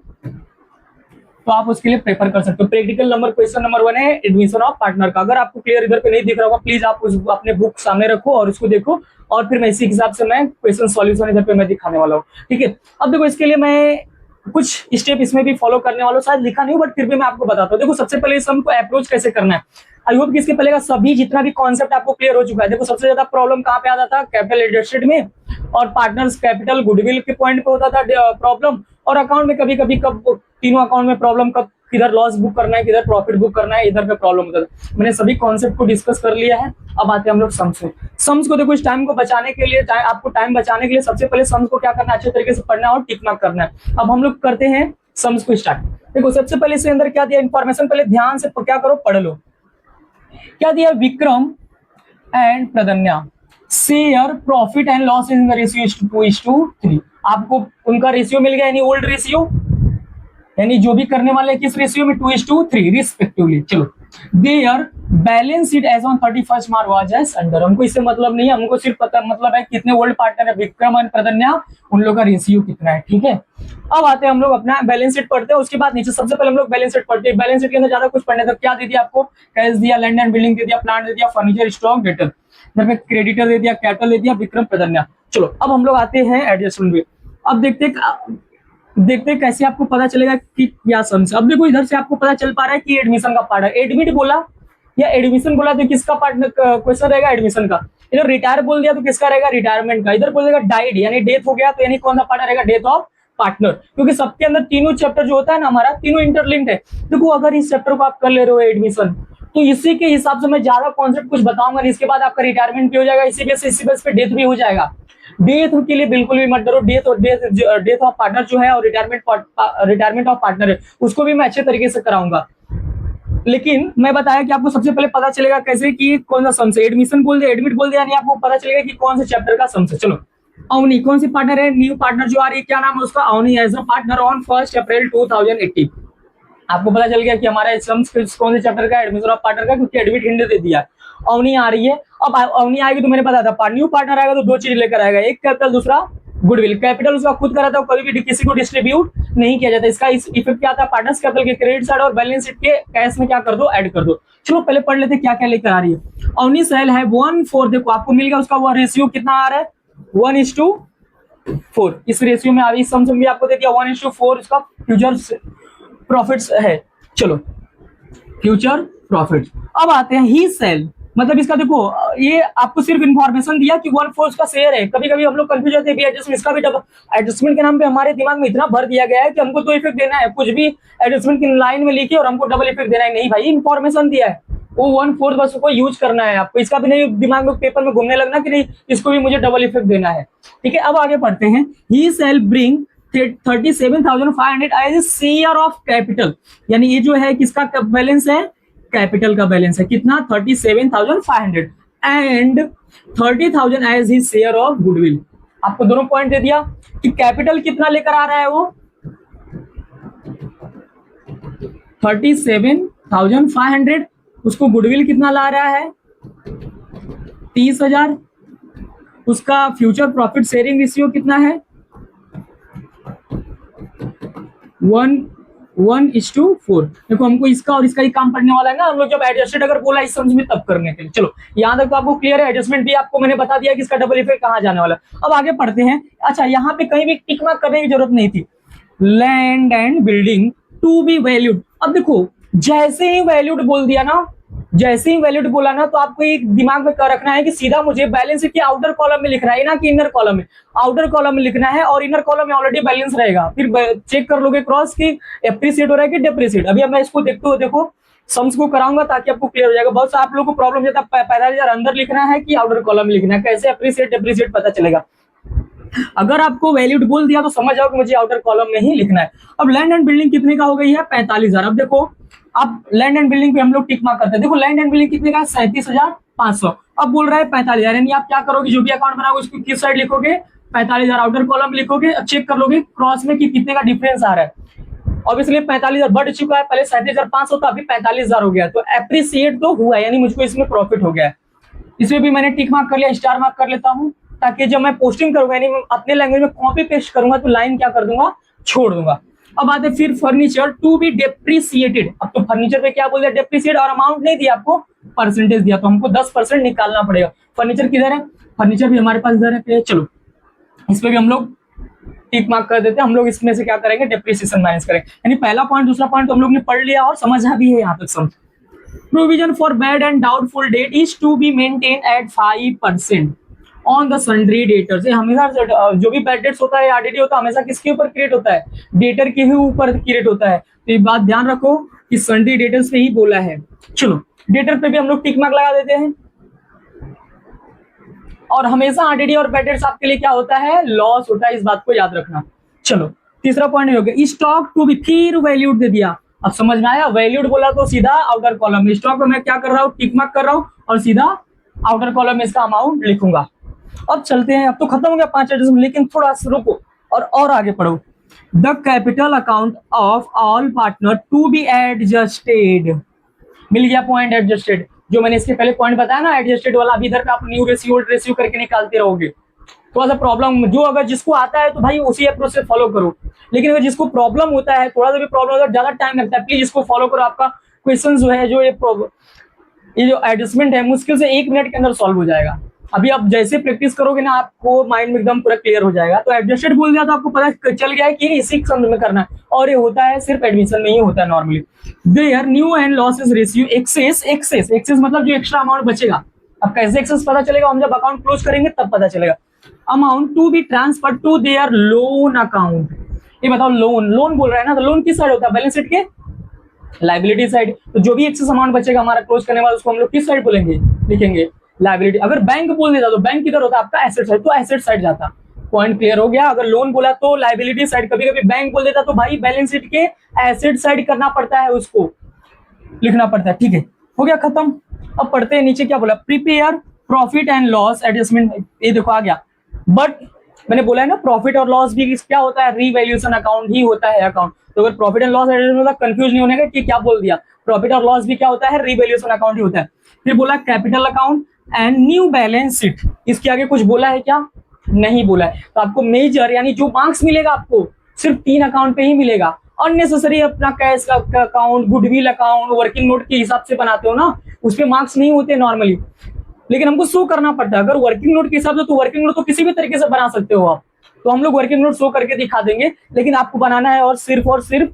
तो आप उसके लिए प्रेफर कर सकते हो। प्रैक्टिकल नंबर क्वेश्चन नंबर 1 है एडमिशन ऑफ पार्टनर का। अगर आपको क्लियर इधर पे नहीं दिख रहा होगा, प्लीज आप उस अपने बुक सामने रखो और उसको देखो, और फिर मैं इसी हिसाब से मैं क्वेश्चन सॉल्यूशन इधर पे मैं दिखाने वाला हूँ, ठीक है। अब देखो इसके लिए मैं कुछ स्टेप इसमें भी फॉलो करने वाला हूँ, शायद लिखा नहीं हो बट फिर भी मैं आपको बताता हूँ। देखो सबसे पहले इस सम को अप्रोच कैसे करना है, आई होप कि इसके पहले का सभी जितना भी कॉन्सेप्ट आपको क्लियर हो चुका है। देखो सबसे ज्यादा प्रॉब्लम कहाँ पे आता था, कैपिटल एडजस्टेड में, और पार्टनर्स कैपिटल गुडविल के पॉइंट पे होता था प्रॉब्लम, और अकाउंट में कभी कभी कब तीनों अकाउंट में प्रॉब्लम, कब किधर लॉस बुक करना है, किधर प्रॉफिट बुक करना है, इधर पे प्रॉब्लम होता था। मैंने सभी कॉन्सेप्ट को डिस्कस कर लिया है। अब आते हैं हम लोग सम्स में। सम्स को देखो इस टाइम को बचाने के लिए, आपको टाइम बचाने के लिए सबसे पहले सम्स को क्या करना है, अच्छे तरीके से पढ़ना है और टिक मार्क करना है। अब हम लोग करते हैं सम्स को स्टार्ट। देखो सबसे पहले इसके अंदर क्या दिया इन्फॉर्मेशन, पहले ध्यान से क्या करो, पढ़ लो। क्या दिया, Vikram and Pradnya share profit and loss in the ratio 2:3। आपको उनका रेशियो मिल गया, यानी ओल्ड रेशियो, यानी जो भी करने वाले किस रेशियो में, 2:3 रिस्पेक्टिवली। चलो their balance sheet as on 31 March was as under. हमको इससे मतलब नहीं है, हमको सिर्फ पता मतलब है कितने ओल्ड पार्टनर है विक्रम और प्रदन्या, उन लोगों का रेशियो कितना है, ठीक है। अब आते हैं हम लोग अपना बैलेंस शीट पढ़ते हैं, उसके बाद नीचे सबसे पहले हम लोग बैलेंस शीट पढ़ते हैं। बैलेंस शीट के अंदर ज्यादा कुछ पढ़ने तक क्या दे दिया आपको, कैश दिया, लैंड एंड बिल्डिंग दे दिया, प्लांट दे दिया, फर्नीचर, स्टॉक, डेटर, क्रेडिटर दे दिया, कैपिटल दे दिया, विक्रम प्रदन्या। चलो अब हम लोग आते हैं एडजस्टमेंट में। अब देखते कैसे आपको पता चलेगा कि क्या सम्स। अब देखो इधर से आपको पता चल पा रहा है कि एडमिशन का पार्ट है, एडमिट बोला या एडमिशन बोला तो किसका पार्ट क्वेश्चन रहेगा, एडमिशन का। इधर रिटायर बोल दिया तो किसका रहेगा, रिटायरमेंट का। इधर बोल देगा डाइड यानी डेथ हो गया, तो यानी कौन सा पार्ट रहेगा, डेथ ऑफ पार्टनर, क्योंकि सबके अंदर तीनों चैप्टर जो होता है ना हमारा, तीनों इंटरलिंक्ड है। देखो अगर इस चैप्टर को आप कर ले रहे हो एडमिशन, तो इसी के हिसाब से मैं ज्यादा कॉन्सेप्ट कुछ बताऊंगा, इसके बाद आपका रिटायरमेंट भी हो जाएगा, इसी बेस पे डेथ भी हो जाएगा। डेथ के लिए बिल्कुल भी मत डरो, डेथ ऑफ पार्टनर जो है और रिटायरमेंट ऑफ पार्टनर है, उसको भी मैं अच्छे तरीके से कराऊंगा। लेकिन मैं बताया कि आपको सबसे पहले पता चलेगा कैसे कि कौन सा सम से, एडमिशन बोल दिया, एडमिट बोल दिया, यानी आपको पता चलेगा कि कौन से चैप्टर का सम से। चलो अवनी कौन सी पार्टनर है, न्यू पार्टनर जो आ रही है, क्या नाम है उसका, Avni as a partner on 1 April 2018। आपको पता चल गया कि हमारा सम्स कौन से चैप्टर का, एडमिशन ऑफ पार्टनर का, क्योंकि एडमिट हिंट दे दिया। अवनी आ रही है, अब अवनी आएगी तो मैंने बताया था न्यू पार्टनर आएगा तो दो चीज लेकर आएगा, एक कैपिटल, दूसरा गुडविल। कैपिटल उसका खुद का रहता है, कभी भी किसी को डिस्ट्रीब्यूट नहीं किया जाता। इसका इफेक्ट क्या आता है, पार्टनर्स कैपिटल के क्रेडिट साइड और बैलेंस शीट के कैश में क्या कर दो, ऐड कर दो। चलो पहले पढ़ लेते क्या क्या लेकर आ रही है। अवनी सेल है 1:4, देखो आपको मिल गया, उसका वो रेशियो कितना आ रहा है, 1:4। इस रेशियो में अभी सम भी आपको दे दिया 1:4, इसका फ्यूचर प्रॉफिट्स है। चलो फ्यूचर प्रॉफिट। अब आते हैं ही सेल, मतलब इसका देखो ये आपको सिर्फ इंफॉर्मेशन दिया कि 1/4 का शेयर है। कभी कभी हम लोग कंफ्यूज होते हैं, एडजस्टमेंट, इसका भी एडजस्टमेंट के नाम पे हमारे दिमाग में इतना भर दिया गया है कि हमको तो इफेक्ट देना है, कुछ भी एडजस्टमेंट की लाइन में लिखिए और हमको डबल इफेक्ट देना है। नहीं भाई, इंफॉर्मेशन दिया है, वो 1/4 बस को यूज करना है आपको, इसका भी नहीं दिमाग में पेपर में घूमने लगना कि नहीं इसको भी मुझे डबल इफेक्ट देना है, ठीक है। अब आगे पढ़ते हैं। He shall bring 37,500 as share of capital, यानी ये जो है किसका बैलेंस है, कैपिटल का बैलेंस है, कितना 37,500 and 30,000 as his share of goodwill. आपको दोनों पॉइंट दे दिया कि कैपिटल कितना लेकर आ रहा है वो 37,500, उसको गुडविल कितना ला रहा है 30,000, उसका फ्यूचर प्रॉफिट शेयरिंग रेशियो कितना है 1:4। देखो हमको इसका और इसका ही काम पड़ने वाला है ना, हम लोग जब एडजस्टेड अगर बोला इस समझ में तब करने के लिए। चलो यहाँ तक तो आपको क्लियर है, एडजस्टमेंट भी आपको मैंने बता दिया कि इसका डबल इफेक्ट कहाँ जाने वाला है। अब आगे पढ़ते हैं। अच्छा यहाँ पे कहीं भी टिक मार्क करने की जरूरत नहीं थी, land and building to be valued. अब देखो जैसे ही वैल्यूड बोल दिया ना, जैसे ही वैल्यूड बोला ना, तो आपको एक दिमाग में कर रखना है कि सीधा मुझे बैलेंस शीट के आउटर कॉलम में लिखना है ना कि इनर कॉलम में, आउटर कॉलम में लिखना है और इनर कॉलम में ऑलरेडी बैलेंस रहेगा। फिर चेक कर लोगे क्रॉस की एप्रिशिएट हो रहा है कि डेप्रिशिएट। अभी अब मैं इसको देखते हो देखो सम्स को कराऊंगा ताकि आपको क्लियर हो जाएगा। बहुत सा आप लोगों को प्रॉब्लम जाता है 45,000 अंदर लिखना है कि आउटर कॉलम में लिखना है, कैसे एप्रिशिएट डेप्रिशिएट पता चलेगा। अगर आपको वैल्यूड बोल दिया तो समझ जाओ कि मुझे आउटर कॉलम में ही लिखना है। अब लैंड एंड बिल्डिंग कितने का हो गई है 45,000। अब देखो, अब लैंड एंड बिल्डिंग पे हम लोग टिक मार्क करते हैं। देखो लैंड एंड बिल्डिंग कितने का 37,500। अब बोल रहा है 45,000, यानी आप क्या करोगे, जो भी अकाउंट बनाओगे उसको किस साइड लिखोगे, 45,000 आउटर कॉलम लिखोगे, चेक कर लोगे क्रॉस में कि कितने का डिफरेंस आ रहा है। ऑब्वियसली 45,000 बढ़ चुका है, पहले 37,500 था, अभी 45,000 हो गया, तो एप्रिसिएट तो हुआ है, यानी मुझको इसमें प्रॉफिट हो गया है। इसमें भी मैंने टिक मार्क कर लिया, स्टार मार्क कर लेता हूं, ताकि जब मैं पोस्टिंग करूंगा यानी अपने लैंग्वेज में कॉपी पेस्ट करूंगा तो लाइन क्या कर दूंगा, छोड़ दूंगा। अब आते फिर फर्नीचर टू बी डेप्रिसिएटेड। अब तो फर्नीचर पे क्या बोल दिया, डेप्रिसिएट, और अमाउंट नहीं दिया आपको, परसेंटेज दिया, तो हमको 10% निकालना पड़ेगा। फर्नीचर किधर है, फर्नीचर भी हमारे पास इधर है। चलो इस पे भी हम लोग टिक मार्क कर देते हैं। हम लोग इसमें से क्या करेंगे, डेप्रिसिएशन माइनस करेंगे। यानी पहला पॉइंट दूसरा पॉइंट तो हम लोग ने पढ़ लिया और समझा भी है यहाँ तक समझ। Provision for bad and doubtful debt is to be maintained at 5% on the sundry debtors। हमेशा जो भी बैड डेट्स होता है, आरडीडी होता है, हमेशा किसके ऊपर क्रिएट होता है, डेटर के ही ऊपर क्रिएट होता है। तो ये बात ध्यान रखो कि सन्ड्री डेटर्स पे ही बोला है। चलो डेटर पे भी हम लोग टिक मार्क लगा देते हैं। और हमेशा आरडीडी और बैड डेट्स आपके लिए क्या होता है, लॉस होता है, इस बात को याद रखना। चलो तीसरा पॉइंट हो गया, स्टॉक टू बी, फिर वैल्यूड दे दिया। अब समझ में आया, वैल्यूड बोला तो सीधा आउटर कॉलम में, स्टॉक में मैं क्या कर रहा हूँ, टिक मार्क कर रहा हूँ और सीधा आउटर कॉलम में इसका अमाउंट लिखूंगा। अब चलते हैं, अब तो खत्म हो गया 5 एडजस्टमेंट, लेकिन थोड़ा सा रुको और आगे पढ़ो। The capital account of all partner to be adjusted. मिल गया पॉइंट, एडजस्टेड, जो मैंने इसके पहले पॉइंट बताया ना एडजस्टेड वाला। अभी इधर पे आप न्यू रेशियो ओल्ड रेशियो करके निकालते रहोगे, थोड़ा सा प्रॉब्लम, जो अगर जिसको आता है तो भाई उसी अप्रोच से फॉलो करो, लेकिन अगर जिसको प्रॉब्लम होता है, थोड़ा सा भी प्रॉब्लम होता है, ज्यादा टाइम लगता है, प्लीज इसको फॉलो करो। आपका क्वेश्चन जो है, जो ये जो एडजस्टमेंट है, मुश्किल से 1 मिनट के अंदर सॉल्व हो जाएगा। अभी आप जैसे प्रैक्टिस करोगे ना, आपको माइंड में एकदम पूरा क्लियर हो जाएगा। तो एडजस्टेड बोल दिया तो आपको पता चल गया है कि इसी संद में करना है, और ये होता है सिर्फ एडमिशन में ही होता है normally. Their new and losses ratio excess मतलब जो एक्स्ट्रा अमाउंट बचेगा। अब कैसे एक्सेस पता चलेगा, हम जब अकाउंट क्लोज करेंगे तब पता चलेगा। Amount to be transfer to their loan account. ये बताओ, लोन बोल रहा है ना, तो लोन किस साइड होता है, बैलेंस शीट के लाइबिलिटी साइड। तो जो भी एक्सेस अमाउंट बचेगा हमारा क्लोज करने वाला, उसको हम लोग किस साइड बोलेंगे, लिखेंगे लाइबिलिटी। अगर बैंक बोल देता तो बैंक किधर होता आपका, एसेट साइड, तो एसेट साइड जाता। पॉइंट क्लियर हो गया। अगर लोन बोला तो लाइबिलिटी साइड, कभी कभी बैंक बोल देता तो भाई बैलेंस शीट के एसेट साइड करना पड़ता है, उसको लिखना पड़ता है। ठीक है, हो गया खत्म। अब पढ़ते हैं नीचे क्या बोला, prepare profit and loss adjustment. ये देखो आ गया, बट मैंने बोला है ना प्रॉफिट और लॉस भी क्या होता है, रीवैल्यूएशन अकाउंट ही होता है अकाउंट। तो अगर profit and loss adjustment confuse नहीं होने का कि क्या बोल दिया, प्रॉफिट और लॉस भी क्या होता है, रीवैल्यूएशन अकाउंट ही होता है। फिर बोला capital account and new balance sheet. इसके आगे कुछ बोला है क्या, नहीं बोला है। तो आपको मेजर यानी जो मार्क्स मिलेगा आपको सिर्फ 3 अकाउंट पे ही मिलेगा। अननेसेसरी अपना कैश का account, goodwill account, working note के हिसाब से बनाते हो ना, उस पे मार्क्स नहीं होते नॉर्मली, लेकिन हमको शो करना पड़ता है। अगर वर्किंग नोट के हिसाब से, तो वर्किंग नोट तो किसी भी तरीके से बना सकते हो आप, तो हम लोग वर्किंग नोट शो करके दिखा देंगे, लेकिन आपको बनाना है और सिर्फ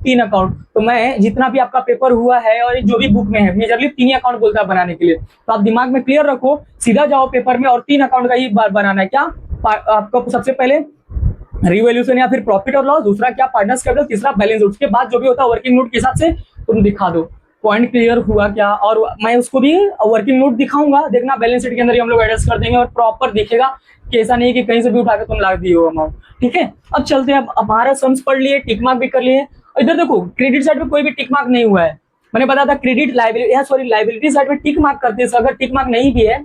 3 अकाउंट। तो मैं जितना भी आपका पेपर हुआ है और जो भी बुक में है, मेजरली 3 अकाउंट बोलता है बनाने के लिए। तो आप दिमाग में क्लियर रखो, सीधा जाओ पेपर में और 3 अकाउंट का ही बनाना है। क्या आपको सबसे पहले रिवैल्यूएशन या फिर प्रॉफिट और लॉस, दूसरा क्या पार्टनर्स कैपिटल, तीसरा बैलेंस शीट। उसके बाद जो भी होता है वर्किंग नोट के हिसाब से तुम दिखा दो। पॉइंट क्लियर हुआ क्या, और मैं उसको भी वर्किंग नोट दिखाऊंगा, देखना बैलेंस शीट के अंदर ही हम लोग एडजस्ट कर देंगे और प्रॉपर दिखेगा कि ऐसा नहीं कि कहीं से भी उठाकर तुम ला दिए हो अमाउंट। ठीक है, अब चलते हैं। अब हमारा सम्स पढ़ लिए, टिक मार्क भी कर लिए। इधर देखो क्रेडिट साइड में कोई भी टिक मार्क नहीं हुआ है। मैंने बताया था क्रेडिट लाइबिलिटी साइड में टिक मार्क करते हैं, अगर टिक मार्क नहीं भी है,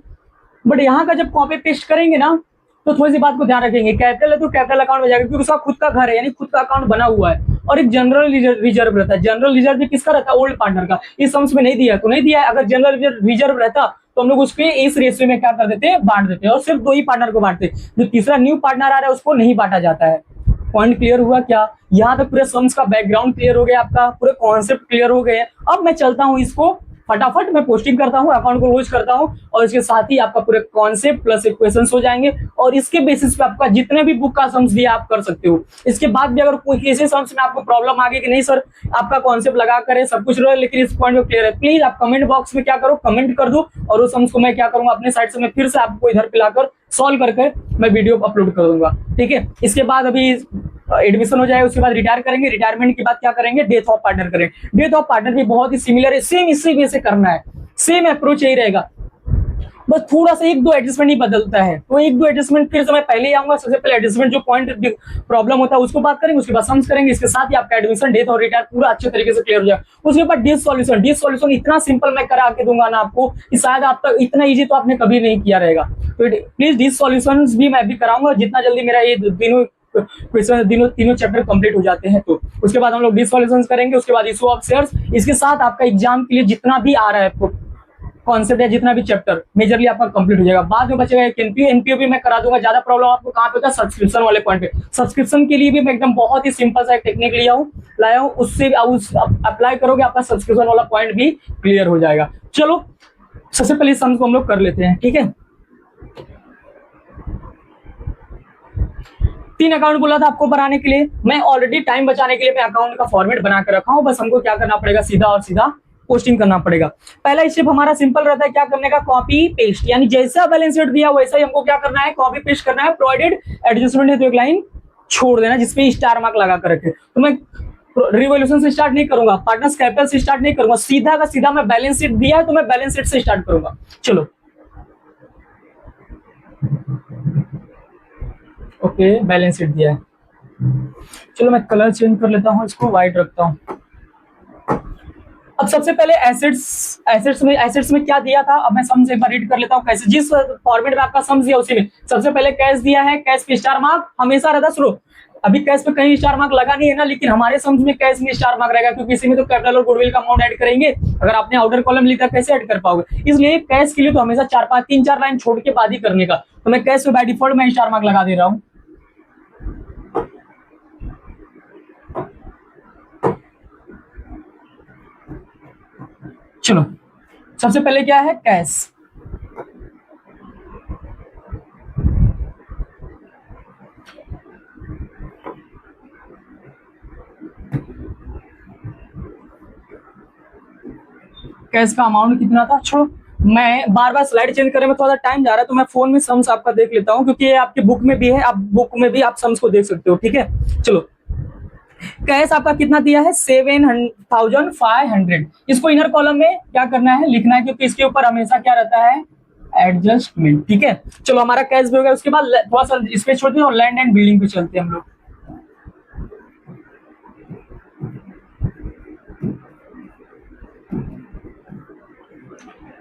बट यहाँ का जब कॉपी पेस्ट करेंगे ना, तो थोड़ी सी बात को ध्यान रखेंगे। कैपिटल है तो कैपिटल अकाउंट में जाएगा, क्योंकि उसका खुद का घर है, यानी खुद का अकाउंट बना हुआ है। और एक जनरल रिजर्व रहता है। जनरल रिजर्व भी किसका रहता है, ओल्ड पार्टनर का। इस सम्स में नहीं दिया तो नहीं दिया है। अगर जनरल रिजर्व रहता तो हम लोग उसके इस रेशियो में क्या कर देते हैं, बांट देते हैं, और सिर्फ 2 ही पार्टनर को बांटते। जो तीसरा न्यू पार्टनर आ रहा है उसको नहीं बांटा जाता है। पॉइंट क्लियर हुआ क्या, यहाँ तक पूरे सम्स का बैकग्राउंड क्लियर हो गया, आपका पूरे कॉन्सेप्ट क्लियर हो गए। अब मैं चलता हूँ, इसको फटाफट मैं पोस्टिंग करता हूँ, अकाउंट को रोज करता हूँ, और इसके साथ ही आपका पूरे कॉन्सेप्ट प्लस इक्वेशंस हो जाएंगे, और इसके बेसिस पे आपका जितने भी बुक का सम्स दिया आप कर सकते हो। इसके बाद भी अगर कोई किसी सम्स में आपको प्रॉब्लम आ गई कि नहीं सर आपका कॉन्सेप्ट लगा करे सब कुछ रहे, लेकिन इस पॉइंट में क्लियर है, प्लीज आप कमेंट बॉक्स में क्या करो, कमेंट कर दो, और उस सम्स को मैं क्या करूंगा अपने साइड से मैं फिर से आपको इधर पे लाकर सॉल्व करके मैं वीडियो अपलोड कर दूंगा। ठीक है, इसके बाद अभी एडमिशन हो जाए, उसके बाद रिटायर करेंगे, रिटायरमेंट के बाद क्या करेंगे, डेथ ऑफ पार्टनर करेंगे। डेथ ऑफ पार्टनर भी बहुत ही सिमिलर है, सेम इसी वे से करना है, सेम अप्रोच यही रहेगा। बस थोड़ा सा एक दो एडजस्टमेंट ही बदलता है, तो एक दो एडजस्टमेंट फिर से मैं पहले ही आऊंगा। सबसे पहले एडजस्टमेंट जो पॉइंट प्रॉब्लम होता है उसको बात करेंगे, उसके बाद सम्स करेंगे, इसके साथ ही आपका एडमिशन, डेथ और रिटायर पूरा अच्छे तरीके से क्लियर हो जाए। उसके बाद डिस सॉल्यूशन, डिस सॉल्यूशन इतना सिंपल मैं करा के दूंगा ना आपको कि शायद आप तक इतना इजी तो आपने कभी नहीं किया रहेगा। तो प्लीज डिस सॉल्यूशन भी मैं भी कराऊंगा जितना जल्दी मेरा ये तीनों क्वेश्चन तीनों चैप्टर कंप्लीट हो जाते हैं। तो उसके बाद हम लोग डिस सॉल्यूशन करेंगे, उसके बाद इशू ऑफ शेयर्स, इसके साथ आपका एग्जाम के लिए जितना भी आ रहा है कॉन्सेप्ट है, जितना भी चैप्टर मेजरली आपका कंप्लीट हो जाएगा। बाद में बचेगा एक एनपीओ, एनपीओ भी मैं करा दूंगा। ज्यादा प्रॉब्लम आपको कहां पे होता है, सब्सक्रिप्शन वाले पॉइंट पे। सब्सक्रिप्शन के लिए भी मैं एकदम बहुत ही सिंपल सा एक टेक्निक लाया हूं, उससे अप्लाई करोगे आपका सब्सक्रिप्शन वाला पॉइंट भी क्लियर हो जाएगा। चलो सबसे पहले सम्स को हम लोग कर लेते हैं, ठीक है। 3 अकाउंट बोला था आपको बनाने के लिए, मैं ऑलरेडी टाइम बचाने के लिए मैं अकाउंट का फॉर्मेट बना कर रखा हूं। बस हमको क्या करना पड़ेगा, सीधा और सीधा पोस्टिंग करना पड़ेगा। पहला स्टेप हमारा सिंपल रहता है, क्या करने का, कॉपी पेस्ट, यानी जैसा बैलेंस शीट दिया वैसा ही हमको क्या करना है, कॉपी पेस्ट करना है। प्रोवाइडेड एडजस्टमेंट है तो एक लाइन छोड़ देना जिसपे स्टार मार्क लगा कर रखे। तो मैं रिवॉल्यूशन से स्टार्ट नहीं करूंगा, पार्टनर्स कैपिटल से स्टार्ट नहीं करूंगा, सीधा का सीधा मैं बैलेंस शीट दिया है तो मैं बैलेंस शीट से स्टार्ट करूंगा। चलो ओके, बैलेंस शीट दिया है। चलो मैं कलर चेंज कर लेता हूं, इसको व्हाइट रखता हूं। अब सबसे पहले एसेट्स में क्या दिया था, अब मैं सम्स एक बार रीड कर लेता हूं कैसे, जिस फॉर्मेट में आपका सम्स दिया उसी में सबसे पहले कैश दिया है। कैश पे स्टार मार्क हमेशा रहता शुरू, अभी कैश पे कहीं स्टार मार्क लगा नहीं है ना, लेकिन हमारे सम्स में कैश में स्टार मार्क रहेगा क्योंकि इसी में तो कैपिटल और गुडविल का अमाउंट ऐड करेंगे। अगर आपने आउटर कॉलम लिखा कैसे ऐड कर पाओगे, इसलिए कैश के लिए तो हमेशा 3-4 लाइन छोड़ के बाद ही करने का। तो मैं कैश पे बाय डिफॉल्ट में स्टार मार्क लगा दे रहा हूं। चलो सबसे पहले क्या है, कैश। कैश का अमाउंट कितना था, छोड़ो, मैं बार बार स्लाइड चेंज करने में थोड़ा सा टाइम जा रहा है तो मैं फोन में सम्स आपका देख लेता हूं क्योंकि ये आपकी बुक में भी है, आप बुक में भी आप सम्स को देख सकते हो, ठीक है। चलो कैश आपका कितना दिया है, 7,500। इसको इनर कॉलम में क्या करना है, लिखना है क्योंकि इसके ऊपर हमेशा क्या रहता है, एडजस्टमेंट, ठीक है। चलो हमारा कैश भी हो गया, उसके बाद थोड़ा सा इस पे छोड़ते हैं और लैंड एंड बिल्डिंग पे चलते हैं हम लोग।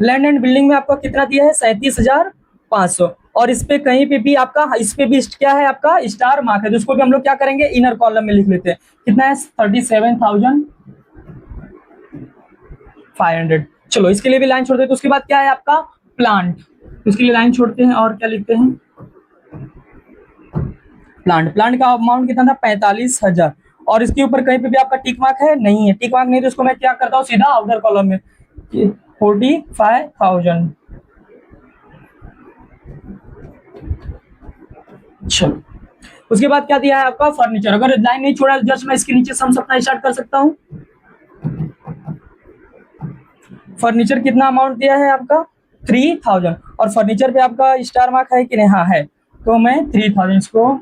लैंड एंड बिल्डिंग में आपका कितना दिया है, 37,500। और इस पे कहीं पे भी आपका, इस पे भी क्या है आपका स्टार मार्क है, जिसको भी हम लोग क्या करेंगे, इनर कॉलम में लिख लेते हैं। कितना है, 37,500। चलो इसके लिए भी लाइन छोड़ देते। उसके बाद क्या है आपका प्लांट, उसके लिए लाइन छोड़ते हैं और क्या लिखते हैं, प्लांट का अमाउंट कितना था, 45,000। और इसके ऊपर कहीं पे भी आपका टिक मार्क है, नहीं है, टिक मार्क नहीं, तो इसको मैं क्या करता हूँ, सीधा आउटर कॉलम में 45,000। चलो उसके बाद क्या दिया है आपका फर्नीचर। अगर लाइन नहीं छोड़ा जस्ट मैं इसके नीचे सम अपना स्टार्ट कर सकता हूं। फर्नीचर कितना अमाउंट दिया है आपका, 3,000। और फर्नीचर पे आपका स्टार मार्क है कि नहीं, हाँ है, तो मैं 3,000 इसको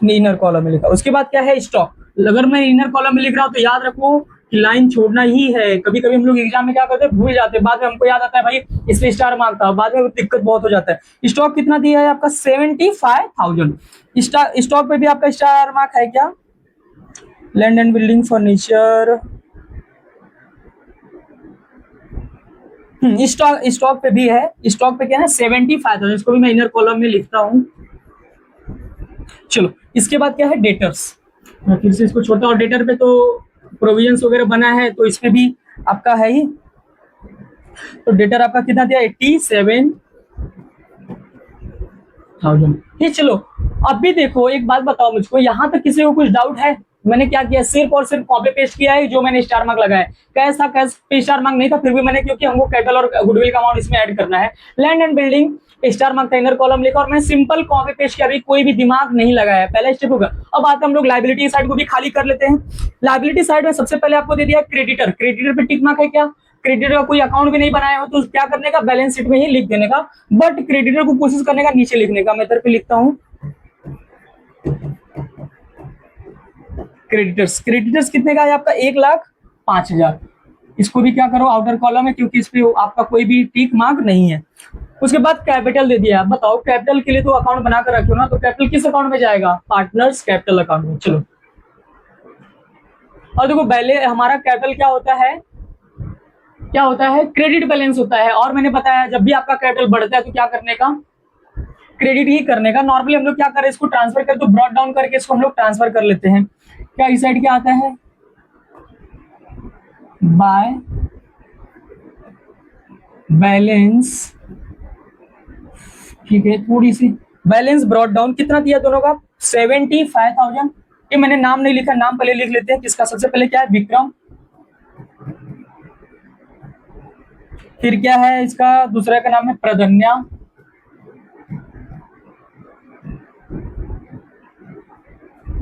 इनर कॉलम में लिखा। उसके बाद क्या है, स्टॉक। अगर मैं इनर कॉलम में लिख रहा हूं तो याद रखो कि लाइन छोड़ना ही है। कभी कभी हम लोग एग्जाम में क्या करते हैं, भूल जाते हैं, बाद में हमको याद आता है भाई इस पे स्टार मार्क था, बाद में दिक्कत बहुत हो जाता है। स्टॉक कितना दिया है आपका, 75,000। स्टॉक पे भी आपका स्टार मार्क है क्या, land and building furniture, stock पे भी है। स्टॉक पे क्या है, 75,000, इसको भी मैं इनर कॉलम में लिखता हूं। चलो इसके बाद क्या है, डेटर्स। मैं फिर से इसको छोटा, और डेटर पे तो प्रोविजंस वगैरह बना है तो इसमें भी आपका है ही। तो डेटर आपका कितना दिया, 87,000। ठीक, चलो अब भी देखो, एक बात बताओ मुझको, यहाँ तक किसी को कुछ डाउट है? मैंने क्या किया, सिर्फ और सिर्फ कॉपी पेस्ट किया है जो मैंने स्टार मार्क लगाया। कैश था, कैश पे स्टार मार्क नहीं था, फिर भी मैंने, क्योंकि हमको कैपिटल और गुडविल का अमाउंट इसमें ऐड करना है। Land and building star mark था, इनर कॉलम लिखा, और मैं सिंपल कॉपी पेस्ट किया, कोई भी दिमाग नहीं लगाया। पहला स्टेप होगा। अब आते हम लोग लाइबिलिटी साइड को भी खाली कर लेते हैं। लाइबिलिटी साइड में सबसे पहले आपको दे दिया क्रेडिटर। क्रेडिटर पे टिक मार्क है क्या, क्रेडिटर का कोई अकाउंट भी नहीं बनाया हो तो क्या करने का, बैलेंस शीट में ही लिख देने का। बट क्रेडिटर को कोशिश करने का नीचे लिखने का। मैं इधर पे लिखता हूं क्रेडिटर्स। क्रेडिटर्स कितने का है आपका, 1,05,000। इसको भी क्या करो आउटर कॉलम है, क्योंकि इस पे आपका कोई भी टिक मार्क नहीं है। उसके बाद कैपिटल दे दिया। बताओ कैपिटल के लिए तो अकाउंट बना कर रखे हो ना, तो कैपिटल किस अकाउंट में जाएगा? पार्टनर्स कैपिटल अकाउंट में। चलो, और देखो पहले हमारा कैपिटल क्या होता है, क्या होता है? क्रेडिट बैलेंस होता है। और मैंने बताया जब भी आपका कैपिटल बढ़ता है तो क्या करने का? क्रेडिट ही करने का। नॉर्मली हम लोग क्या करें, इसको ट्रांसफर कर, तो ब्रॉड डाउन करके इसको हम लोग ट्रांसफर कर लेते हैं। क्या इस साइड क्या आता है? बाय बैलेंस, ठीक है, थोड़ी सी बैलेंस ब्रॉड डाउन। कितना दिया दोनों का? 75,000। ये मैंने नाम नहीं लिखा, नाम पहले लिख लेते हैं। किसका? सबसे पहले क्या है? विक्रम। फिर क्या है इसका? दूसरा का नाम है प्रधन्या।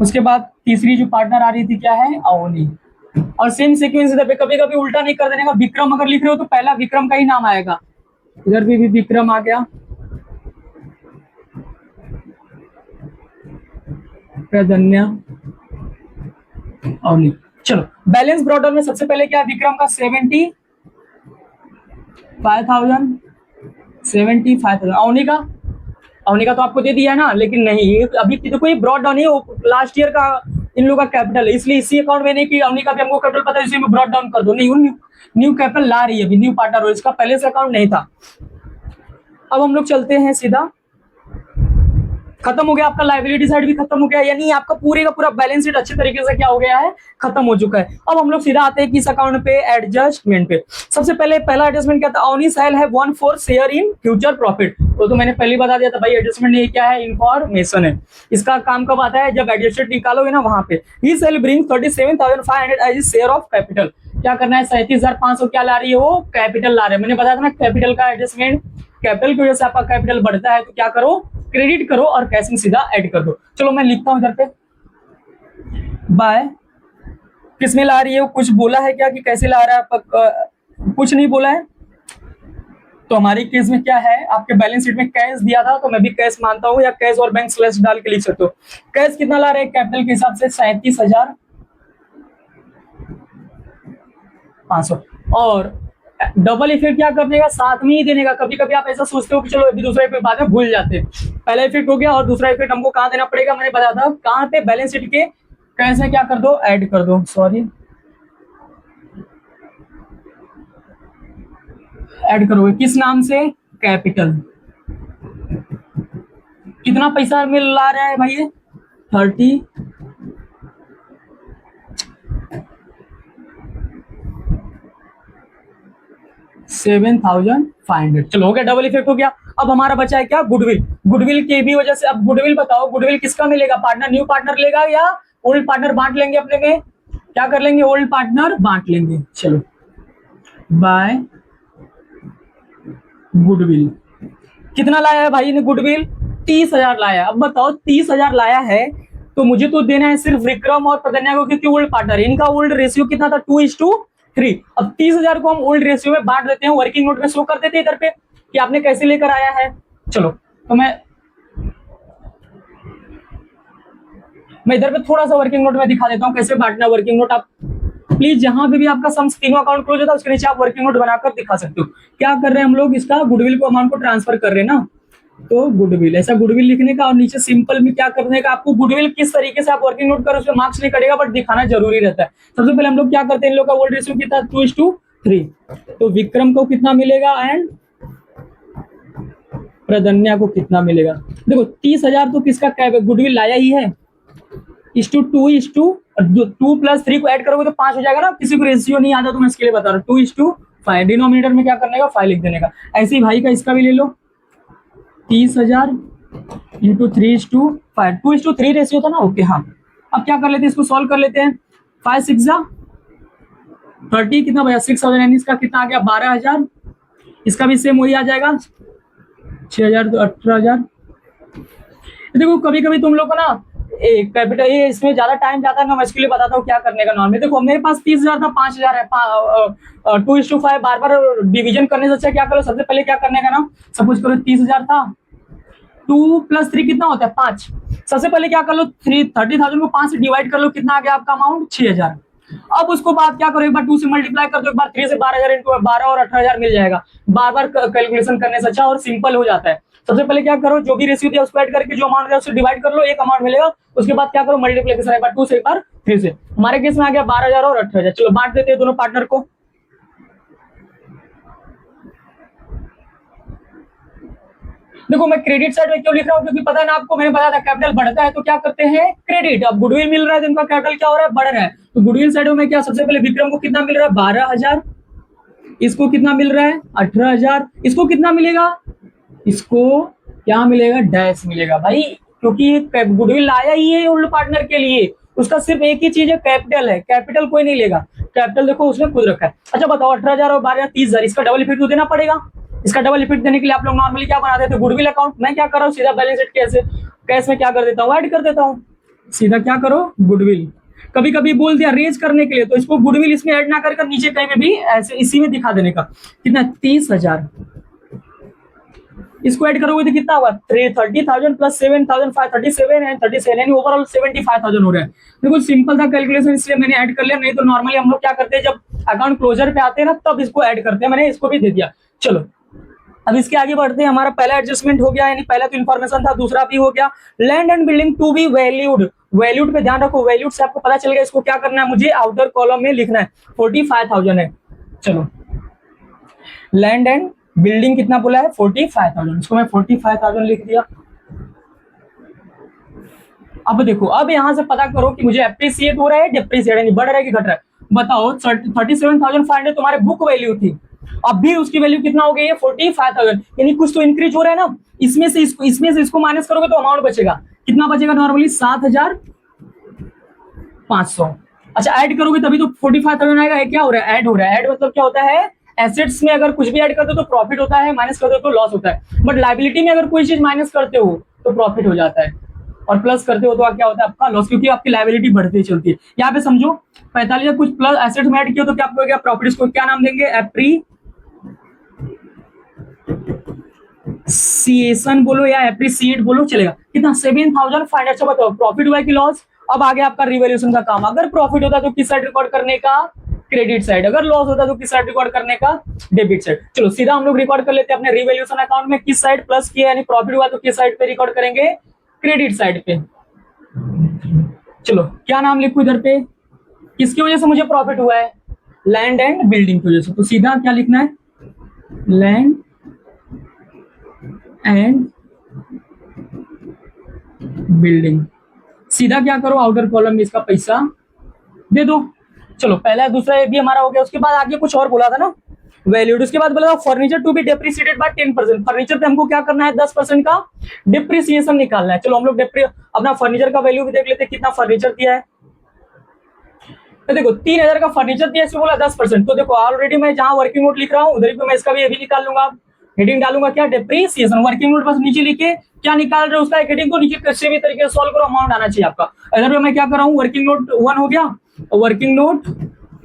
उसके बाद तीसरी जो पार्टनर आ रही थी क्या है? अवनी। और सेम सीक्वेंस इधर पे, कभी कभी उल्टा नहीं कर देने का। विक्रम अगर लिख रहे हो तो पहला विक्रम का ही नाम आएगा। इधर भी विक्रम आ गया, प्रधन्या, अवनी। चलो, बैलेंस ब्रॉड डाउन में सबसे पहले क्या? विक्रम का 75,000, 75,000। अवनी का? अवनी का तो आपको दे दिया है ना, लेकिन नहीं, अभी देखो ये ब्रॉड डाउन है, लास्ट ईयर का इन लोगों का कैपिटल है, इसलिए इसी अकाउंट में नहीं कि अवनी का भी हमको कैपिटल पता है इसी में ब्रॉड डाउन कर दो। नहीं, न्यू कैपिटल ला रही है अभी, न्यू पार्टनर हो, इसका पहले से अकाउंट नहीं था। अब हम लोग चलते हैं सीधा, खत्म हो गया आपका लाइबिलिटी साइड भी खत्म हो गया, यानी आपका पूरे का पूरा बैलेंस शीट अच्छे तरीके से क्या हो गया है? खत्म हो चुका है। अब हम लोग सीधा आते हैं किस अकाउंट पे? एडजस्टमेंट पे। सबसे पहले पहला एडजस्टमेंट क्या था? अवनी सेल है 1/4 शेयर इन फ्यूचर प्रॉफिट। तो मैंने पहले बता दिया था भाई, एडजस्टमेंट ये क्या है? इंफॉर्मेशन है। इसका काम कब आता है? जब एडजस्टेड निकालोगे ना वहां पे। He shall bring 37,500 as share of capital. क्या करना है? 37,500 क्या ला रही है वो? कैपिटल ला रहे हैं। मैंने बताया था ना कैपिटल का एडजस्टमेंट, कैपिटल की वजह से आपका कैपिटल बढ़ता है तो क्या करो? क्रेडिट करो और कैशिंग सीधा ऐड कर दो। चलो मैं लिखता हूं इधर पे, बाय किसमें ला रही है? कुछ बोला है क्या कि कैसे ला रहा है? कुछ नहीं बोला है। तो हमारी केस में क्या है? आपके बैलेंस शीट में कैश दिया था तो मैं भी कैश मानता हूं, या कैश और बैंक स्लैश डाल के लिख सकते हो। कैश कितना ला रहे हैं कैपिटल के हिसाब से? 37,500। और डबल इफेक्ट क्या करने का? साथ में ही देने का। कभी कभी आप ऐसा सोचते हो कि चलो अभी दूसरा इफेक्ट बाद में भूल जाते हैं। पहला इफेक्ट हो गया और दूसरा इफेक्ट हमको कहाँ देना पड़ेगा? मैंने बताया था कहाँ पे? बैलेंस शीट के कैसे क्या कर दो? ऐड कर दो। सॉरी, ऐड करोगे किस नाम से? कैपिटल। कितना पैसा मिल ला रहा है भाई? 37,500। चलो हो गया, डबल इफेक्ट हो गया। अब हमारा बचा है क्या? गुडविल। गुडविल की भी वजह से अब गुडविल बताओ, गुडविल किसका मिलेगा? पार्टनर, न्यू पार्टनर लेगा या ओल्ड पार्टनर बांट लेंगे अपने में? क्या कर लेंगे? ओल्ड पार्टनर बांट लेंगे। चलो, बाय गुडविल। कितना लाया है भाई ने गुडविल? 30,000 लाया। अब बताओ 30,000 लाया है तो मुझे तो देना है सिर्फ विक्रम और प्रधन्या को, क्योंकि ओल्ड पार्टनर। इनका ओल्ड रेशियो कितना था? 2:3। अब 30,000 को हम ओल्ड रेशियो में बांट देते हैं, वर्किंग नोट में शो कर देते हैं इधर पे कि आपने कैसे लेकर आया है। चलो तो मैं इधर पे थोड़ा सा वर्किंग नोट में दिखा देता हूँ कैसे बांटना वर्किंग नोट। आप प्लीज जहां पे भी आपका सम्स तीनों अकाउंट क्लोज होता है उसके नीचे आप वर्किंग नोट बनाकर दिखा सकते हो। क्या कर रहे हैं हम लोग? इसका गुडविल को अमाउंट को ट्रांसफर कर रहे हैं ना, तो गुडविल, ऐसा गुडविल लिखने का और नीचे सिंपल में क्या करने का? आपको गुडविल किस तरीके से आप वर्किंग नोट करो उसमें मार्क्स नहीं कटेगा, बट दिखाना जरूरी रहता है। सबसे पहले हम लोग क्या करते हैं? इन लोग का ओल्ड रेशियो कितना? 2:3। तो विक्रम को कितना मिलेगा एंड प्रधन्या को कितना मिलेगा? देखो 30,000 तो किसका गुडविल लाया ही है, 2:2 + 3 को ऐड करोगे तो 5 हो जाएगा ना। किसी को रेशियो नहीं आता तो मैं इसके लिए बता रहा हूँ, 2:5। डिनोमिनेटर में क्या करने का? 5 लिख देने का। ऐसे ही भाई का इसका भी ले लो, 30,000 × 3:5, 2:3 रेशियो था ना। ओके हाँ, अब क्या कर लेते हैं? इसको सॉल्व कर लेते हैं। 5 6 30, कितना बचा? 6,000, यानी इसका कितना आ गया? 12,000। इसका भी सेम वही आ जाएगा, 6,000 तो 18,000। देखो कभी कभी तुम लोग को ना कैपिटल ये इसमें ज्यादा टाइम जाता है ना, मैं इसके लिए बताता हूँ क्या करने का। नॉर्मली देखो मेरे पास 30,000 था, 5,000 है, 2:5 बार बार डिवीजन करने से अच्छा क्या करो? सबसे पहले क्या करने का ना, सपोज करो 30,000 था, 2 + 3 कितना होता है? 5। सबसे पहले क्या कर लो? 30,000 को 5 से डिवाइड कर लो, कितना आ गया आपका अमाउंट? 6,000। अब उसको बाद क्या करो, एक बार 2 से मल्टीप्लाई कर दो, एक बार 3 से 12,000 इंटू 12 और 18,000 मिल जाएगा। बार बार कैलकुलेशन करने से अच्छा और सिंपल हो जाता है। सबसे पहले क्या करो, जो भी रेशियो दिया उसको ऐड करके जो अमाउंट दिया उससे डिवाइड कर लो, एक अमाउंट मिलेगा। उसके बाद क्या करो, मल्टीप्लिकेशन एक बार 2 से एक बार 3 से। हमारे केस में आ गया 12,000 और 18,000। चलो बांट देते हैं दोनों पार्टनर को। देखो मैं क्रेडिट साइड में क्यों लिख रहा हूँ, क्योंकि पता है ना आपको, मैंने बताया था कैपिटल बढ़ता है तो क्या करते हैं, क्रेडिट। अब गुडविल मिल रहा है तो इनका कैपिटल क्या हो रहा है, बढ़ रहा है। तो गुडविल साइड में क्या, सबसे पहले विक्रम को कितना मिल रहा है, 12,000। इसको कितना मिल रहा है, 18,000। इसको कितना मिलेगा, इसको क्या मिलेगा, डैश मिलेगा भाई, क्योंकि गुडविल लाया ही है उन पार्टनर के लिए। उसका सिर्फ एक ही चीज है, कैपिटल है। कैपिटल कोई नहीं लेगा, कैपिटल देखो उसने खुद रखा है। अच्छा बताओ, 18,000 और 12,000 30,000, इसका डबल इफेक्ट तो देना पड़ेगा। इसका डबल इफेक्ट देने के लिए आप लोग नॉर्मली क्या बनाते थे, गुडविल अकाउंट। मैं क्या कर रहा हूँ, सीधा बैलेंस शीट कैसे कैश में क्या कर देता हूँ, ऐड कर देता हूँ। सीधा क्या करो, गुडविल। कभी कभी बोल दिया रेज करने के लिए, तो इसको गुडविल इसमें ऐड ना करके नीचे कहीं में भी ऐसे इसी में दिखा देने का। कितना, 30,000। इसको ऐड करोगे तो कितना होगा, 30,000 प्लस 7,000 537 एंड 37, यानी ओवरऑल 75,000 हो रहा है। देखो सिंपल था कैलकुलेशन, इसलिए मैंने ऐड कर लिया। नहीं तो नॉर्मली हम लोग क्या करते हैं, जब अकाउंट क्लोजर पे आते हैं ना तब इसको ऐड करते हैं। मैंने इसको भी दे दिया। चलो अब इसके आगे बढ़ते हैं। हमारा पहला एडजस्टमेंट हो गया, यानी पहला तो इन्फॉर्मेशन था, दूसरा भी हो गया। Land and building to be valued. Valued पे ध्यान रखो, वैल्यूड से आपको पता चल गया। इसको क्या करना है, मुझे आउटर कॉलम में लिखना है। 45,000 है। चलो लैंड एंड बिल्डिंग कितना बोला है, 45,000। इसको मैं 45,000 लिख दिया। अब देखो, अब यहां से पता करो कि मुझे एप्रिसिएट हो रहा है, डिप्रिसिएट यानी बढ़ रहा है कि घट रहा है। बताओ 37,500 तुम्हारे बुक वैल्यू थी, अब भी उसकी वैल्यू कितना हो गई है, 45,000। यानी कुछ तो इंक्रीज हो रहा है ना। इसमें से इसको माइनस करोगे तो अमाउंट बचेगा। कितना बचेगा, नॉर्मली 7,500। अच्छा ऐड करोगे तभी तो 45,000 आएगा। ये क्या हो रहा है, ऐड हो रहा है। ऐड मतलब क्या होता है, एसेट्स में अगर कुछ भी ऐड करते हो तो प्रॉफिट होता है, माइनस करते हो तो लॉस होता है। बट लाइबिलिटी में अगर कोई चीज माइनस करते हो तो प्रॉफिट हो जाता है, और प्लस करते हो तो क्या होता है, आपका लॉस, क्योंकि आपकी लाइबिलिटी बढ़ती चलती है। यहाँ पे समझो 45 कुछ प्लस एसेट्स में ऐड किया तो क्या हो गया, प्रॉफिट। को क्या नाम देंगे, एप्रिसिएशन बोलो या एप्रिसिएट बोलो, चलेगा। कितना, 7,500। अच्छा बताओ प्रॉफिट हुआ है कि लॉस। अब आ गया आपका रिवैल्यूएशन का काम। अगर प्रॉफिट होता है तो किस साइड रिकॉर्ड करने का, क्रेडिट साइड। अगर लॉस होता है तो किस साइड रिकॉर्ड करने का, डेबिट साइड। चलो सीधा हम लोग रिकॉर्ड कर लेते हैं अपने रिवैल्यूएशन अकाउंट में। किस साइड प्लस किया, यानी प्रॉफिट हुआ तो किस साइड पे रिकॉर्ड करेंगे, क्रेडिट साइड पे। चलो क्या नाम लिखू इधर पे, किसकी वजह से मुझे प्रॉफिट हुआ है, लैंड एंड बिल्डिंग की वजह से। तो सीधा क्या लिखना है, लैंड एंड बिल्डिंग। सीधा क्या करो, आउटर कॉलम में इसका पैसा दे दो। चलो पहला दूसरा ये भी हमारा हो गया। उसके बाद आगे कुछ और बोला था ना, वैल्यूड। उसके बाद बोला था furniture to be depreciated by 10%। Furniture पे हमको क्या करना है, 10% का डिप्रिसिएशन निकालना है। चलो हम लोग अपना फर्नीचर का वैल्यू भी देख लेते हैं, कितना फर्नीचर दिया है। तो देखो 3,000 का फर्नीचर दिया, इसमें बोला 10%। तो देखो ऑलरेडी मैं जहां वर्किंग नोट लिख रहा हूँ उधर पे मैं इसका भी ये भी निकाल लूंगा। हेडिंग डालूंगा क्या, डिप्रिसिएशन। वर्किंग नोट बस नीचे लिखे क्या निकाल रहे हो उसका, एक हेडिंग को नीचे किसी भी तरीके से सॉल्व करो, अमाउंट आना चाहिए आपका। इधर पे मैं क्या कर रहा हूँ, वर्किंग नोट 1 हो गया, वर्किंग नोट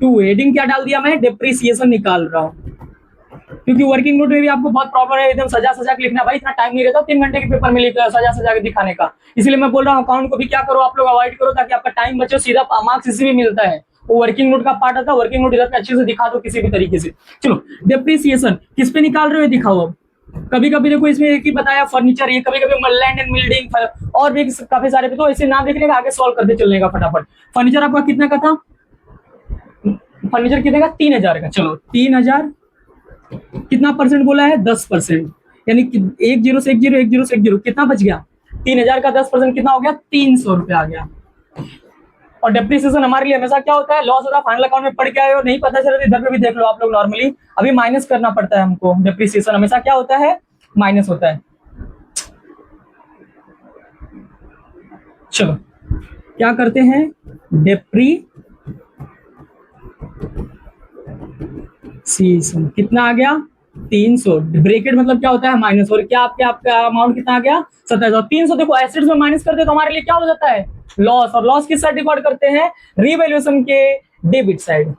2, हेडिंग क्या डाल दिया मैं, डिप्रिसिएशन निकाल रहा हूँ। क्योंकि वर्किंग नोट में भी आपको बहुत प्रॉब्लम है, एकदम सजा सजा के लिखना। भाई इतना टाइम नहीं रहता 3 घंटे के पेपर में लिखा सजा सजा के दिखाने का। इसलिए मैं बोल रहा हूँ अकाउंट को भी क्या करो आप लोग, अवॉइड करो, ताकि आपका टाइम बचे। सीधा मार्क्स इसी में मिलता है, वो वर्किंग नोट का पार्ट आता है। वर्किंग नोट इधर पे अच्छे से दिखा दो किसी भी तरीके से। चलो डिप्रिसिएशन किस पे निकाल रहे हो दिखाओ। अब कभी कभी देखो इसमें एक ही बताया फर्नीचर, ये कभी कभी लैंड एंड बिल्डिंग और भी काफी सारे पे, तो ऐसे नाम लिखने का, आगे सॉल्व करते चलने का फटाफट। फर्नीचर आपका कितना का था, फर्नीचर कितने का, 3,000 का। चलो 3,000 कितना परसेंट बोला है, 10%। यानी 10 से 10 10 से 10 कितना बच गया, 3,000 का 10% कितना हो गया, 300 रुपया आ गया। और डेप्रिसिएशन हमारे लिए हमेशा क्या होता है, लॉस होता है। फाइनल अकाउंट में पढ़ के आए हो, नहीं पता चला तो इधर पे भी देख लो आप लोग। नॉर्मली अभी माइनस करना पड़ता है हमको, डेप्रिसिएशन हमेशा क्या होता है, माइनस होता है। चलो क्या करते हैं, डेप्रिसिएशन कितना आ गया, 300। ब्रेकेट मतलब क्या होता है, माइनस। और क्या आपका अमाउंट कितना आ गया, 27,000। 300 देखो एसेट्स में माइनस करते तो हमारे लिए क्या हो जाता है, लॉस। और लॉस किस साइड रिकॉर्ड करते हैं, रिवैल्यूएशन के डेबिट साइड।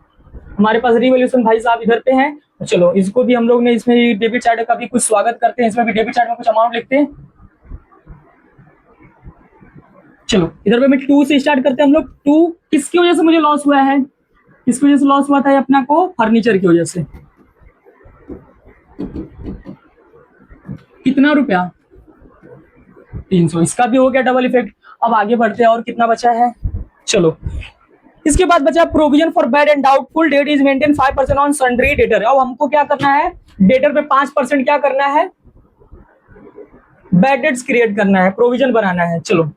हमारे पास रिवैल्यूएशन भाई साहब इधर पे है। चलो इसको भी हम लोग ने इसमें डेबिट साइड का भी कुछ स्वागत करते हैं, इसमें भी डेबिट साइड में कुछ अमाउंट लिखते हैं। चलो इधर पे मैं 2 से स्टार्ट करते हैं हम लोग। 2 किसकी वजह से मुझे लॉस हुआ है, किसकी वजह से लॉस हुआ था ये अपना को? फर्नीचर की वजह से। कितना रुपया? 300। इसका भी हो गया डबल इफेक्ट। अब आगे बढ़ते हैं और कितना बचा है, चलो। इसके बाद बचा provision for bad and doubtful debt is maintain 5% on sundry debtor. अब हमको क्या करना है, डेटर पे 5% क्या करना है, बैड डेट्स क्रिएट करना है, प्रोविजन बनाना है। चलो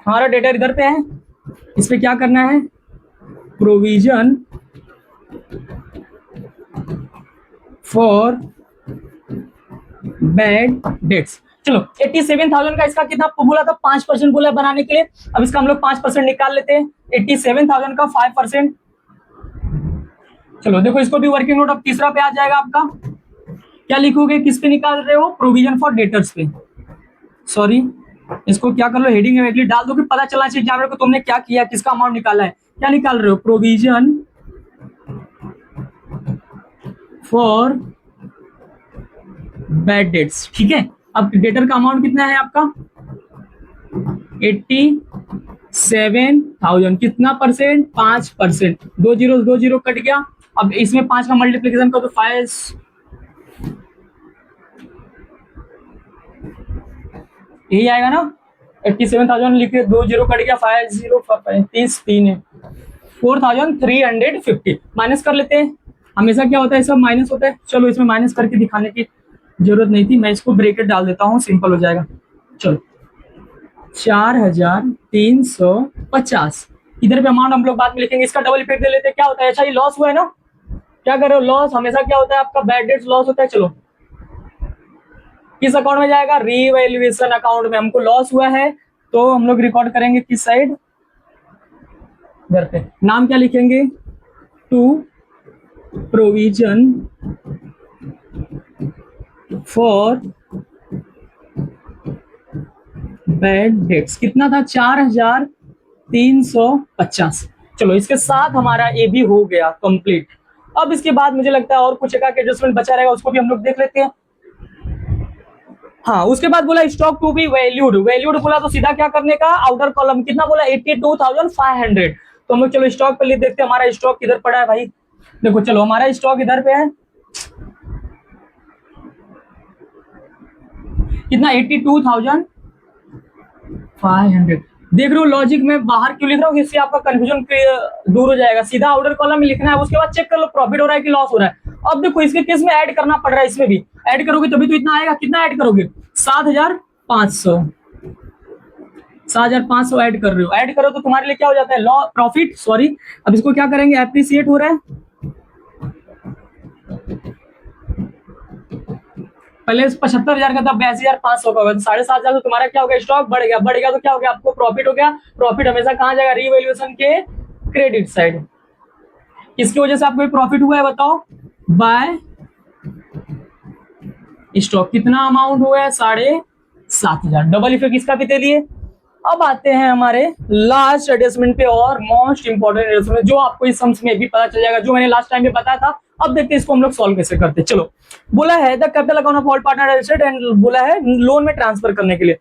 हमारा डेटर इधर पे है, इस पे क्या करना है, प्रोविजन फॉर बैड डेट्स। चलो 87,000 का इसका कितना बोला था, 5% बोला बनाने के लिए। अब इसका हम लोग 5% निकाल लेते हैं। 87,000 का 5%। चलो देखो इसको भी वर्किंग नोट अब तीसरा पे आ जाएगा आपका। क्या लिखोगे, किस पे निकाल रहे हो, प्रोविजन फॉर डेटर्स पे। सॉरी इसको क्या कर लो, हेडिंग में डाल दो कि पता चलना चाहिए एग्जामिनर को तुमने क्या किया, किसका अमाउंट निकाला है। क्या निकाल रहे हो, प्रोविजन फॉर बैड डेट्स। ठीक है, अब डेटर का अमाउंट कितना है आपका, 87,000। कितना परसेंट, 5%। 2 जीरो कट गया। अब इसमें 5 का मल्टीप्लीकेशन कर तो 5 यही आएगा ना। 87,000 लिखे, 2 जीरो कट गया, 5 0 35 3 है, 4,350 माइनस कर लेते हैं। हमेशा क्या होता है, सब माइनस होता है। चलो इसमें माइनस करके दिखाने की जरूरत नहीं थी, मैं इसको ब्रैकेट डाल देता हूँ, सिंपल हो जाएगा। चलो 4,350। इधर पे अमाउंट हम लोग बाद में लिखेंगे, इसका डबल इफेक्ट दे लेते हैं। क्या होता है, अच्छा ये लॉस हुआ है ना, क्या कर रहे हो, लॉस हमेशा क्या होता है आपका, बैड डेट्स लॉस होता है। चलो किस अकाउंट में जाएगा, रीवैल्यूएशन अकाउंट में। हमको लॉस हुआ है तो हम लोग रिकॉर्ड करेंगे किस साइड, इधर पे। नाम क्या लिखेंगे, to provision for bad debts. कितना था, 4,350। चलो इसके साथ हमारा ये भी हो गया कंप्लीट। अब इसके बाद मुझे लगता है और कुछ एक एडजस्टमेंट बचा रहेगा, उसको भी हम लोग देख लेते हैं। हाँ उसके बाद बोला stock to be valued. Valued बोला तो सीधा क्या करने का, आउटर कॉलम कितना बोला, 82,500। तो हम लोग चलो स्टॉक पे लिख देखते हैं, हमारा स्टॉक किधर पड़ा है भाई। देखो चलो हमारा स्टॉक इधर पे है, कितना, 82,500। देख रहे हो लॉजिक में बाहर क्यों लिख रहा हूँ, इससे आपका कंफ्यूजन दूर हो जाएगा। सीधा आउटर कॉलम में लिखना है, उसके बाद चेक कर लो प्रॉफिट हो रहा है कि लॉस हो रहा है। अब देखो इसके केस में ऐड करना पड़ रहा है, इसमें भी ऐड करोगे तभी तो इतना आएगा। कितना ऐड करोगे, 7,500। 7,500 ऐड कर रहे हो, ऐड करो तो तुम्हारे लिए क्या हो जाता है, लॉ प्रॉफिट। सॉरी अब इसको क्या करेंगे, एप्रिसिएट हो रहा है। पहले 75,000 का था, 82,500 का होगा, तो 7,500 तो तुम्हारा क्या हो गया, स्टॉक बढ़ गया। बढ़ गया तो क्या हो गया, आपको प्रॉफिट हो गया। प्रॉफिट हमेशा कहां जाएगा, रीवैल्यूएशन के क्रेडिट साइड। किसकी वजह से आपको प्रॉफिट हुआ है बताओ, बाय स्टॉक। कितना अमाउंट हुआ है, 7,500। डबल इफेक्ट इसका भी दे दिए। अब आते हैं हमारे लास्ट एडजस्टमेंट पे और मोस्ट इंपोर्टेंट एडजस्टमेंट, जो आपको इस सम्स में भी पता चल जाएगा, जो मैंने लास्ट टाइम में बताया था। अब देखते हैं इसको हम लोग सॉल्व कैसे करते हैं। चलो बोला है the capital account of all partner asset and बोला है लोन में ट्रांसफर करने के लिए।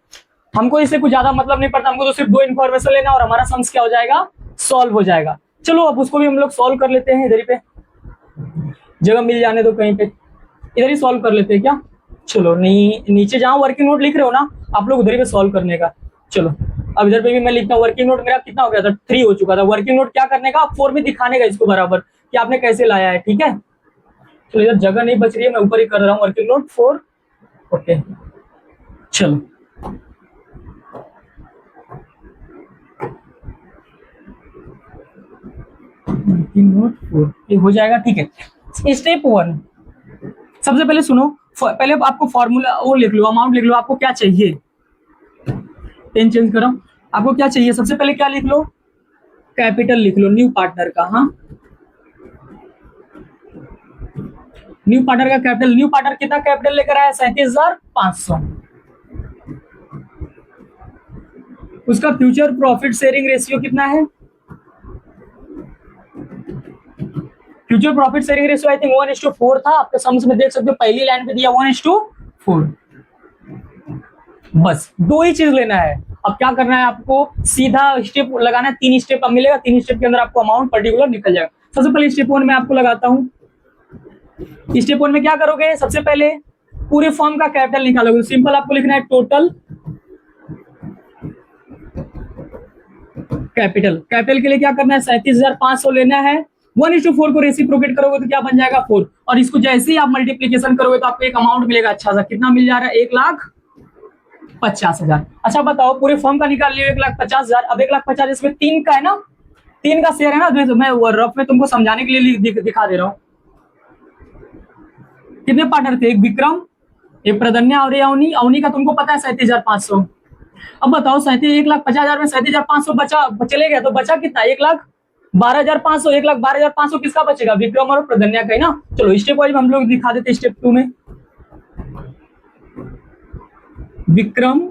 हमको इससे कुछ ज्यादा मतलब नहीं पड़ता, हमको तो सिर्फ 2 इन्फॉर्मेशन लेना और हमारा सम्स क्या हो जाएगा, सॉल्व हो जाएगा। चलो अब उसको भी हम लोग सॉल्व कर लेते हैं। इधर ही पे जगह मिल जाने दो कहीं पे, इधर ही सॉल्व कर लेते हैं क्या। चलो नीचे जहां वर्किंग नोट लिख रहे हो ना आप लोग, उधर ही पे सॉल्व करने का। चलो अब इधर पे भी मैं लिखता हूँ, वर्किंग नोट मेरा कितना हो गया था, 3 हो चुका था। वर्किंग नोट क्या करने का, 4 में दिखाने का इसको बराबर कि आपने कैसे लाया है। ठीक है चलो इधर जगह नहीं बच रही है, मैं ऊपर ही कर रहा हूँ वर्किंग नोट 4। ओके चलो वर्किंग नोट 4 ये हो जाएगा। ठीक है स्टेप 1, सबसे पहले सुनो, पहले आपको फॉर्मूला वो लिख लो, अमाउंट लिख लो, आपको क्या चाहिए। पेन चेंज करो, आपको क्या चाहिए, सबसे पहले क्या लिख लो, कैपिटल लिख लो न्यू पार्टनर का। हाँ न्यू पार्टनर का कैपिटल, न्यू पार्टनर कितना कैपिटल लेकर आया, 37,500। उसका फ्यूचर प्रॉफिट शेयरिंग रेशियो कितना है, future profit sharing ratio I think 1:4 था। आपके सम्स में देख सकते हो पहली लाइन पे दिया 1:4। बस 2 ही चीज लेना है, अब क्या करना है आपको, सीधा स्टेप लगाना है, 3 स्टेप अब मिलेगा, 3 स्टेप के अंदर आपको अमाउंट पर्टिकुलर निकल जाएगा। सबसे पहले स्टेप 1 में आपको लगाता हूं। स्टेप 1 में क्या करोगे, सबसे पहले पूरे फॉर्म का कैपिटल निकालोगे। सिंपल आपको लिखना है टोटल कैपिटल। कैपिटल के लिए क्या करना है, 37,500 लेना है। 1:4 को रेसिप्रोकेट करोगे तो क्या बन जाएगा 4, और इसको जैसे ही आप मल्टीप्लीकेशन करोगे तो आपको एक अमाउंट मिलेगा अच्छा सा, कितना मिल जा रहा है 1,50,000। अच्छा बताओ, पूरे फॉर्म का निकाल लियो 1,50,000। अब 1,50,000 इसमें 3 का है ना, 3 का शेयर है ना, तो मैं रफ में तुमको समझाने के लिए दिखा दे रहा हूं। कितने पार्टनर थे, एक विक्रम, एक प्रदन्या और अवनी। अवनी का तुमको पता है 37,500। अब बताओ 1,50,000 में 37,500 बचा, चले गया तो बचा कितना, 1,12,500। 1,12,500 किसका बचेगा, विक्रम और प्रदन्या का ही ना। चलो स्टेप वाइज हम लोग दिखा देते। स्टेप 2 में विक्रम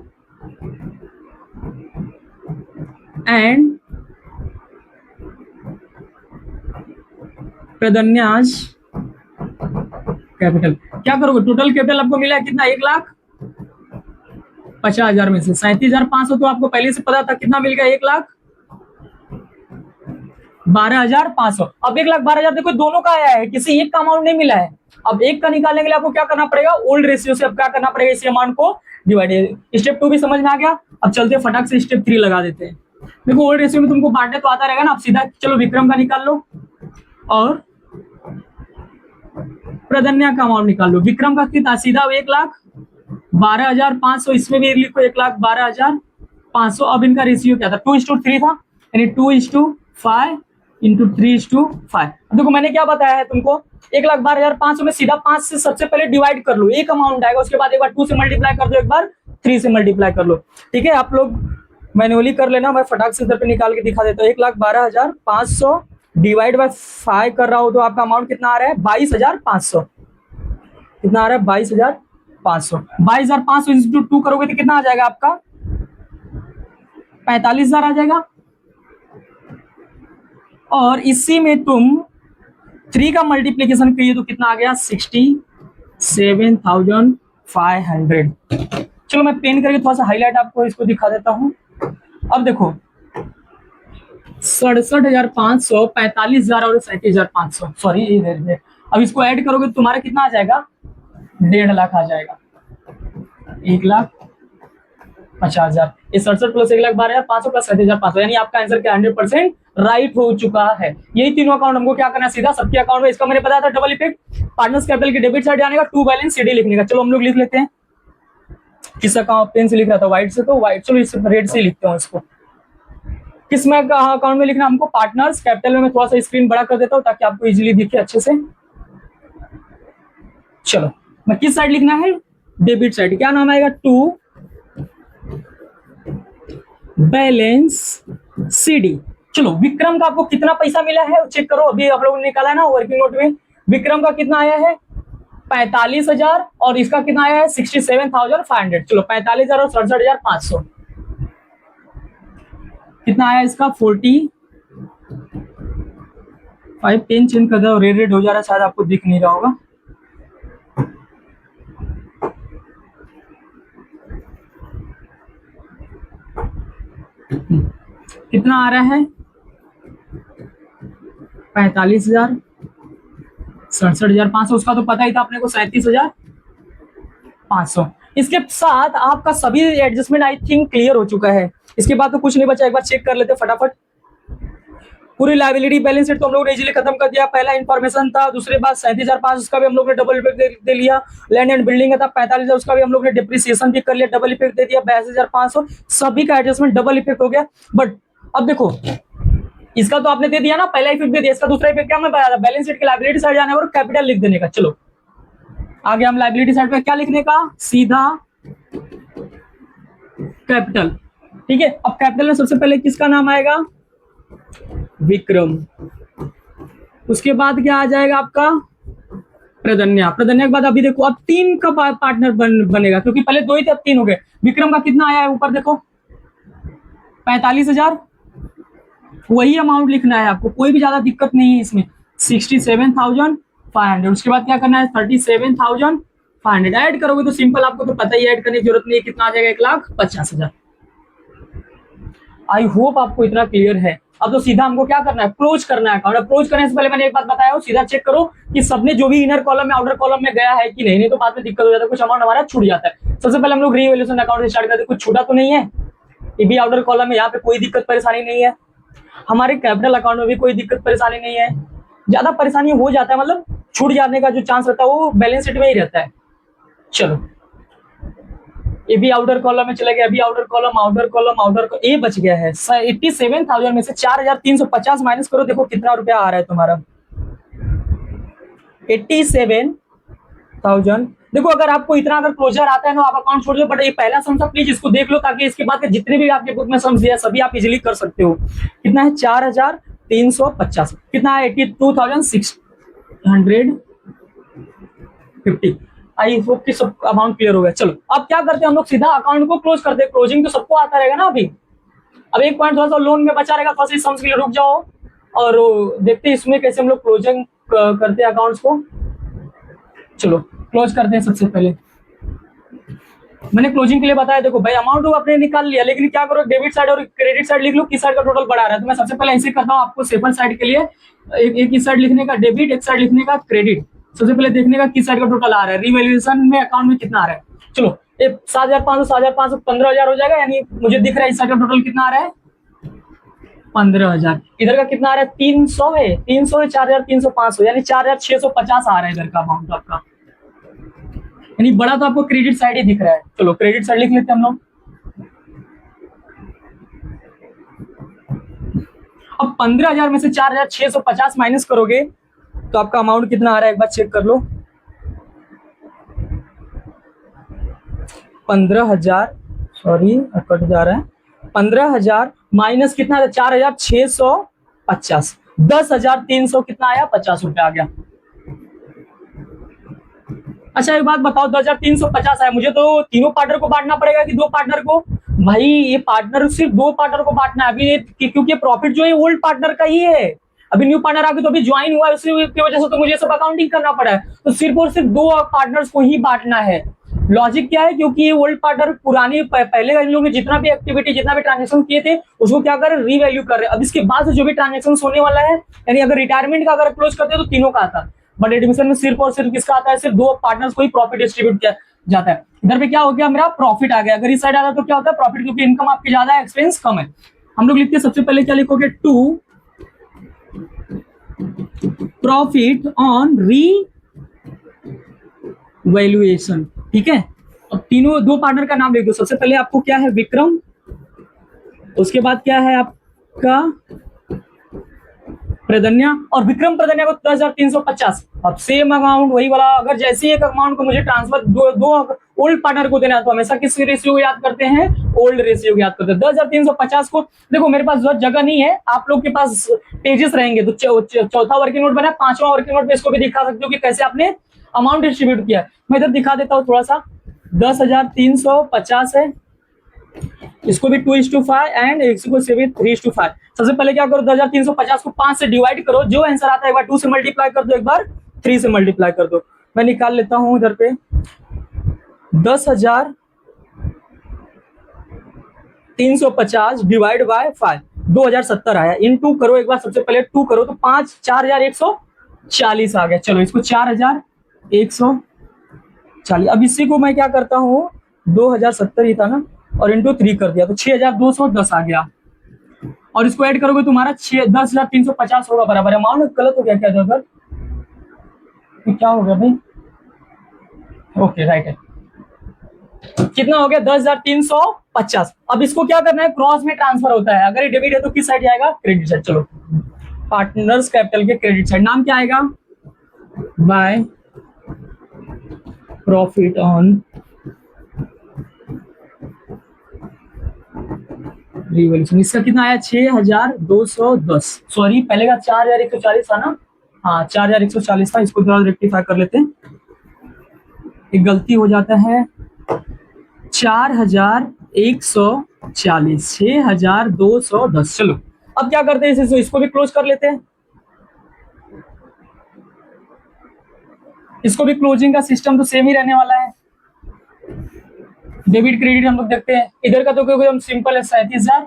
एंड प्रदन्याज कैपिटल। क्या करोगे, टोटल कैपिटल आपको मिला है कितना, 1,50,000 में से 37,500 तो आपको पहले से पता था, कितना मिल गया 1,12,500। अब 1,12,000 देखो दोनों का आया है, किसी एक का अमाउंट नहीं मिला है। अब एक का निकालने के लिए आपको क्या करना पड़ेगा, ओल्ड रेशियो से अब क्या करना पड़ेगा, इसी अमाउंट को डिवाइड। स्टेप 2 भी समझ में आ गया। अब चलते फटाक से स्टेप 3 लगा देते हैं। देखो ओल्ड रेशियो में तुमको बांटने तो आता रहेगा ना, अब सीधा चलो विक्रम का निकाल लो और प्रदन्या का अमाउंट निकाल लो। विक्रम का कितना, सीधा 1,12,500, इसमें भी लिखो 1,12,500। अब इनका रेशियो क्या था, 2:3 था, यानी 2:5 इंटू 3:5। देखो मैंने क्या बताया है तुमको, 1,12,500 में सीधा 5 से सबसे पहले डिवाइड कर लो, एक अमाउंट आएगा। उसके बाद एक बार 2 से मल्टीप्लाई कर दो, एक बार 3 से मल्टीप्लाई कर लो। ठीक है, आप लोग मैन्युअली कर लेना, मैं फटाक से इधर पे निकाल के दिखा देता हूँ। 1,12,500 डिवाइड बाय 5 कर रहा हूं तो आपका अमाउंट कितना आ रहा है, 22,500। कितना आ रहा है, 22,500। 22,500 इंटू 2 करोगे तो कितना आ जाएगा आपका, 45,000 आ जाएगा। और इसी में तुम 3 का मल्टीप्लीकेशन करिए तो कितना आ गया, 67,500। चलो मैं पेन करके थोड़ा सा हाईलाइट आपको इसको दिखा देता हूं। अब देखो 67,500, 45,000 और 37,500, सॉरी इधर। अब इसको ऐड करोगे तो तुम्हारा कितना आ जाएगा, 1.5 लाख आ जाएगा, 1,50,000। ये 67 प्लस 1,12,500 प्लस 37,500, यानी आपका आंसर क्या 100% राइट हो चुका है। यही तीनों अकाउंट हमको क्या करना है, सीधा सबके अकाउंट में। इसका मैंने बताया था डबल इफेक्ट, पार्टनर्स कैपिटल के डेबिट साइड जाने का, टू बैलेंस सीडी लिखने का। चलो हम लोग लिख लेते हैं। किस अकाउंट, पेन से लिख रहा था, व्हाइट से तो व्हाइट, चलो इस रेड से लिखते हैं इसको। किस में अकाउंट में लिखना हमको, पार्टनर्स कैपिटल में। मैं थोड़ा सा स्क्रीन बड़ा कर देता हूं ताकि आपको इजीली दिखे अच्छे से। चलो मैं किस साइड लिखना है, डेबिट साइड। क्या नाम आएगा, टू बैलेंस सीडी। चलो विक्रम का आपको कितना पैसा मिला है चेक करो, अभी आप लोगों ने निकाला है ना वर्किंग नोट में। विक्रम का कितना आया है, 45,000, और इसका कितना आया है 67,500। चलो 45,000 और 67,500 कितना आया इसका 45। पेन चेंज कर दो, रेड हो जा रहा है, शायद आपको दिख नहीं रहा होगा। कितना आ रहा है, 45,000, 67,500। उसका तो पता ही था अपने को, 37,500। इसके साथ आपका सभी एडजस्टमेंट आई थिंक क्लियर हो चुका है। इसके बाद तो कुछ नहीं बचा, एक बार चेक कर लेते फटाफट। पूरी लायबिलिटी बैलेंस शीट तो हम लोग ने इजीली खत्म कर दिया। पहला इन्फॉर्मेशन था, दूसरे बात 37,500, उसका भी हम लोग ने डबल इफेक्ट दे लिया। लैंड एंड बिल्डिंग का था 45,000, उसका भी हम लोग ने डिप्रिसिएशन भी कर लिया, डबल इफेक्ट दे दिया 82,500। सभी का एडजस्टमेंट डबल इफेक्ट हो गया। बट अब देखो इसका तो आपने दे दिया ना, पहला इफेक्ट दे दिया, इसका दूसरा इफेक्ट क्या मैं बताया था, बैलेंस शीट के लायबिलिटी साइड जाने और कैपिटल लिख देने का। चलो आगे हम लायबिलिटी साइड पे क्या लिखने का, सीधा कैपिटल। ठीक है, अब कैपिटल में सबसे पहले किसका नाम आएगा, विक्रम। उसके बाद क्या आ जाएगा आपका, प्रदन्या। प्रदन्या के बाद अभी देखो अब 3 का पार्टनर बनेगा, क्योंकि पहले 2 ही थे अब 3 हो गए। विक्रम का कितना आया है ऊपर देखो, 45,000, वही अमाउंट लिखना है आपको, कोई भी ज्यादा दिक्कत नहीं है इसमें। 67,500। उसके बाद क्या करना है, 37,500 ऐड करोगे तो सिंपल, आपको तो पता ही ऐड करने की जरूरत नहीं है, कितना आ जाएगा 1,50,000। आई होप आपको इतना क्लियर है। अब तो सीधा हमको क्या करना है, क्लोज करना है अकाउंट। क्लोज करने से पहले मैंने एक बात बताया हो, सीधा चेक करो कि सबने जो भी इनर कॉलम में आउटर कॉलम में गया है कि नहीं, नहीं तो बाद में दिक्कत हो जाता है, कुछ अमाउंट हमारा छूट जाता है। सबसे पहले हम लोग रीवैल्यूएशन अकाउंट से स्टार्ट करते हैं, कुछ छूटा तो नहीं है, ये भी आउटर कॉलम है, यहाँ पे कोई दिक्कत परेशानी नहीं है। हमारे कैपिटल अकाउंट में भी कोई दिक्कत परेशानी नहीं है। ज्यादा परेशानी हो जाता है, मतलब छूट जाने का जो चांस रहता है वो बैलेंस शीट में ही रहता है। चलो ये भी आउटर कॉलम में चला गया, अभी आउटर कॉलम ये बच गया है 87,000 में से 4,350 माइनस करो, देखो कितना रुपया आ रहा है तुम्हारा 87,000। देखो अगर आपको इतना अगर क्लोजर आता है ना, आप अकाउंट छोड़ दो, बट ये पहला सम था, प्लीज इसको देख लो, ताकि इसके बाद के जितने भी आपके बुक में सम्स दिया सभी आप इजीली कर सकते हो। कितना है 4,350, कितना है 82,650। आई होप कि सब अमाउंट क्लियर हो गया। चलो अब क्या करते हैं हम लोग, सीधा अकाउंट को क्लोज करते हैं। क्लोजिंग तो सबको आता रहेगा ना अभी। अब एक पॉइंट थोड़ा सा लोन में बचा रहेगा, थोड़ा सा सम्स के लिए रुक जाओ और देखते हैं इसमें कैसे हम लोग क्लोजिंग करते हैं अकाउंट्स को। चलो क्लोज करते हैं। सबसे पहले मैंने क्लोजिंग के लिए बताया, देखो भाई अमाउंट तो आपने निकाल लिया, लेकिन क्या करो डेबिट साइड और क्रेडिट साइड लिख लो, किस साइड का टोटल बढ़ा रहा है। तो मैं सबसे पहले ऐसे करता हूँ आपको सेफर साइड के लिए, एक इस साइड लिखने का डेबिट, एक साइड लिखने का क्रेडिट। सबसे पहले देखने का किस साइड का टोटल आ रहा है, रिवैल्यूएशन में अकाउंट में कितना आ रहा है। चलो 7,500 15,000 हो जाएगा, यानी मुझे दिख रहा है इस साइड का टोटल कितना आ रहा है 15,000। इधर का कितना आ रहा है 300 है, 4,300 यानी 4,650 आ रहा है इधर का अमाउंट आपका, यानी बड़ा तो आपको क्रेडिट साइड ही दिख रहा है। चलो क्रेडिट साइड लिख लेते हैं हम लोग। अब 15,000 में से 4,650 माइनस करोगे तो आपका अमाउंट कितना आ रहा है, एक बार चेक कर लो। 15,000 सॉरी कट जा रहा है, 15,000 माइनस कितना, 4,650, 10,300 कितना आया 50 रुपया आ गया। अच्छा एक बात बताओ, 10,350 आया, मुझे तो तीनों पार्टनर को बांटना पड़ेगा कि दो पार्टनर को? भाई ये पार्टनर सिर्फ दो पार्टनर को बांटना है अभी, क्योंकि प्रॉफिट जो है ओल्ड पार्टनर का ही है। अभी न्यू पार्टनर आके तो अभी ज्वाइन हुआ है, उसी की वजह से तो मुझे सब अकाउंटिंग करना पड़ा है। तो सिर्फ और सिर्फ दो पार्टनर्स को ही बांटना है। लॉजिक क्या है, क्योंकि ये ओल्ड पार्टनर पुरानी पहले इन लोगों ने जितना भी एक्टिविटी जितना भी ट्रांजेक्शन किए थे उसको क्या कर रीवैल्यू कर रहे हैं। अब इसके बाद से जो भी ट्रांजेक्शन होने वाला है, यानी अगर रिटायरमेंट का अगर क्लोज करते हैं तो तीनों का आता, बट एडमिशन में सिर्फ और सिर्फ किसका आता है, सिर्फ दो पार्टनर्स को ही प्रॉफिट डिस्ट्रीब्यूट किया जाता है। इधर पे क्या हो गया, मेरा प्रॉफिट आ गया। अगर इस साइड आता तो क्या होता है प्रॉफिट, क्योंकि इनकम आपकी ज्यादा है एक्सपेंस कम है। हम लोग लिखते हैं सबसे पहले क्या लिखोगे, टू प्रॉफिट ऑन रीवैल्यूएशन। ठीक है, अब तीनों दो पार्टनर का नाम लिख दो। सबसे पहले आपको क्या है विक्रम, उसके बाद क्या है आपका प्रदन्या, और विक्रम प्रदन्या को 10,350। अब सेम अमाउंट वही वाला, अगर जैसे एक अमाउंट को मुझे ट्रांसफर दो ओल्ड पार्टनर को देना है तो हमेशा किस रेशियो को याद करते हैं, ओल्ड रेशियो को याद करते हैं। 10,350 को देखो मेरे पास जगह नहीं है, आप लोग के पास पेजेस रहेंगे तो चौथा वर्किंग नोट बना, पांचवा वर्किंग नोट पे इसको भी दिखा सकते हो कि कैसे आपने अमाउंट डिस्ट्रीब्यूट किया। मैं इधर दिखा देता हूँ थोड़ा सा। 10,350 है, इसको भी 2:5 एंड इसको से भी 3:5। सबसे पहले क्या करो, 10,350 को 5 से डिवाइड करो, जो आंसर आता है एक बार 2 से मल्टीप्लाई कर दो, एक बार 3 से मल्टीप्लाई कर दो। मैं निकाल लेता हूं इधर पे 10,350 डिवाइड बाय 5, 2,070 आया। इन 2 करो एक बार, सबसे पहले 2 करो तो 5 4,140 आ गया। चलो इसको 4,140। अब इसी को मैं क्या करता हूँ, 2,070 ही था ना, और इंटू 3 कर दिया तो 6,210 आ गया। और इसको ऐड करोगे तुम्हारा 10,350 होगा बराबर। अमाउंट गलत हो गया क्या अगर, क्या हो गया भाई, ओके राइट है। कितना हो गया 10,350। अब इसको क्या करना है, क्रॉस में ट्रांसफर होता है। अगर ये डेबिट है तो किस साइड जाएगा, क्रेडिट साइड। चलो पार्टनर्स कैपिटल के क्रेडिट साइड, नाम क्या आएगा, बाय प्रॉफिट ऑन रिवॉल्यूशन। इसका कितना आया 6,210, सॉरी पहले का 4,140 था ना, हाँ 4,140 था। इसको थोड़ा रेक्टिफाई कर लेते हैं, एक गलती हो जाता है। 4,140, 6,210। चलो अब क्या करते हैं, इसको भी क्लोज कर लेते हैं। इसको भी क्लोजिंग का सिस्टम तो सेम ही रहने वाला है। डेबिट क्रेडिट हम लोग देखते हैं, इधर का तो क्योंकि हम सिंपल है 37,000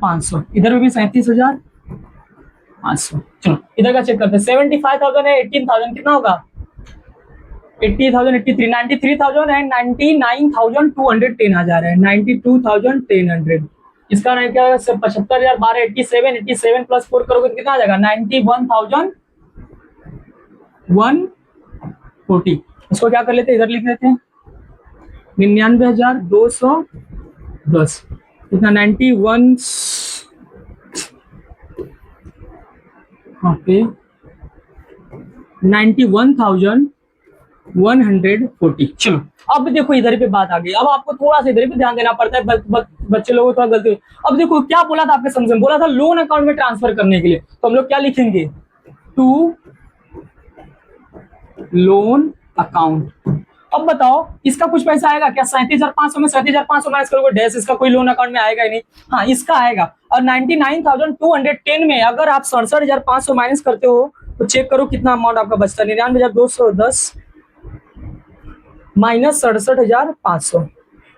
500, इधर भी 37,500। चलो इधर का चेक करते हैं। 75,000 है 18,000 कितना होगा? 80,000 83 93,000 एंड 99,210 आ जा रहा है 92,100। इसका क्या होगा? 75,000 12 87 87 प्लस 4 करोगे तो कितना आ जाएगा? 91,140। इसको क्या कर लेते हैं, इधर लिख लेते हैं 99,210 कितना 91 ओके 91,140। चलो अब देखो इधर पे बात आ गई। अब आपको थोड़ा सा इधर पे ध्यान देना पड़ता है, बच्चे लोगों को थोड़ा गलती हुई। अब देखो क्या बोला था आपके समझ में, बोला था लोन अकाउंट में ट्रांसफर करने के लिए, तो हम लोग क्या लिखेंगे? To loan account. अब बताओ इसका कुछ पैसा आएगा क्या? 37,500 में 37,500 माइनस करोगे डैश, इसका कोई लोन अकाउंट में आएगा ही नहीं। हाँ इसका आएगा। और 99,210 में अगर आप 67,500 माइनस करते हो तो चेक करो कितना अमाउंट आपका बचता है। 99,210 माइनस 67,500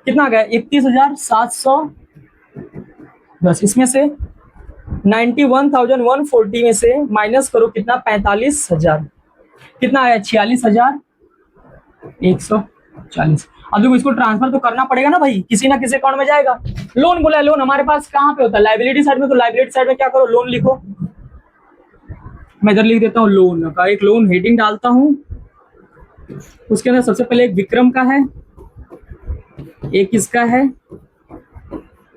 कितना आ गया? 31,710। इसमें से 91,140 में से माइनस करो कितना? 45,000 कितना आया? 46,140। अब देखो इसको ट्रांसफर तो करना पड़ेगा ना भाई, किसी ना किसी अकाउंट में जाएगा। लोन बोला है, लोन हमारे पास कहाँ पे होता है? लाइबिलिटी साइड में। तो लाइबिलिटी साइड में क्या करो? लोन लिखो। मैं इधर लिख देता हूँ लोन का, एक लोन हेडिंग डालता हूं। उसके अंदर सबसे पहले एक विक्रम का है, एक इसका है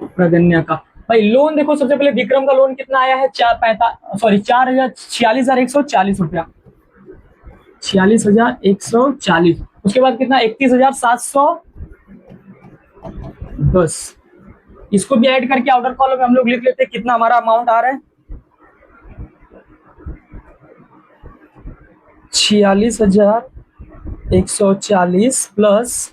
प्रगन्या का। भाई लोन देखो सबसे पहले विक्रम का लोन कितना आया है? 46,140 रुपया, 46,140। उसके बाद कितना? 31,710। इसको भी ऐड करके आउटर कॉलम में हम लोग लिख लेते हैं कितना हमारा अमाउंट आ रहा है। 46,140 प्लस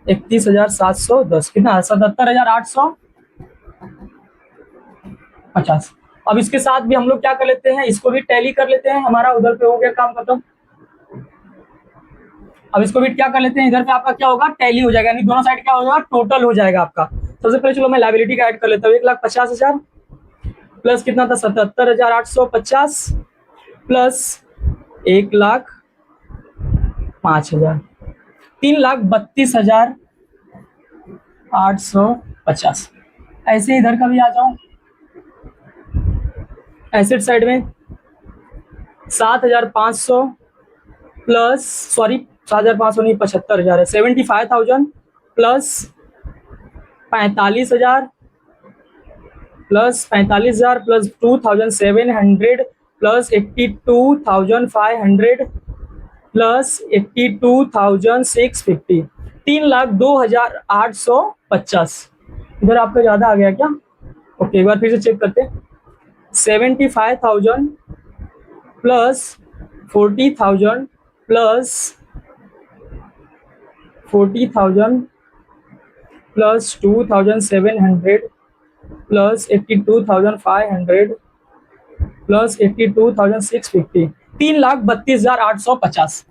31,710 कितना? 77,850। अब इसके साथ भी हम लोग क्या कर लेते हैं, इसको भी टैली कर लेते हैं। हमारा उधर पे हो गया काम खत्म। अब इसको भी क्या कर लेते हैं, इधर पे आपका क्या होगा? टैली हो जाएगा, यानी दोनों साइड क्या हो जाएगा? टोटल हो जाएगा आपका। सबसे पहले चलो मैं लायबिलिटी का ऐड कर लेता हूँ। 1,50,000 प्लस कितना था? 77,850 प्लस 1,05,000 3,32,850। ऐसे इधर का भी आ जाओ। एसेट साइड में 7,500 प्लस 7,500 नहीं 75,000 है। 75,000 plus 45,000 plus 45,000 plus 2,700 plus 82,500 plus 82,650 3,02,850। इधर आपका ज्यादा आ गया क्या? ओके एक बार फिर से चेक करते हैं। 75,000 plus 40,000 plus 40,000 plus 2,700 plus 82,500 plus 82,650 3,32,850।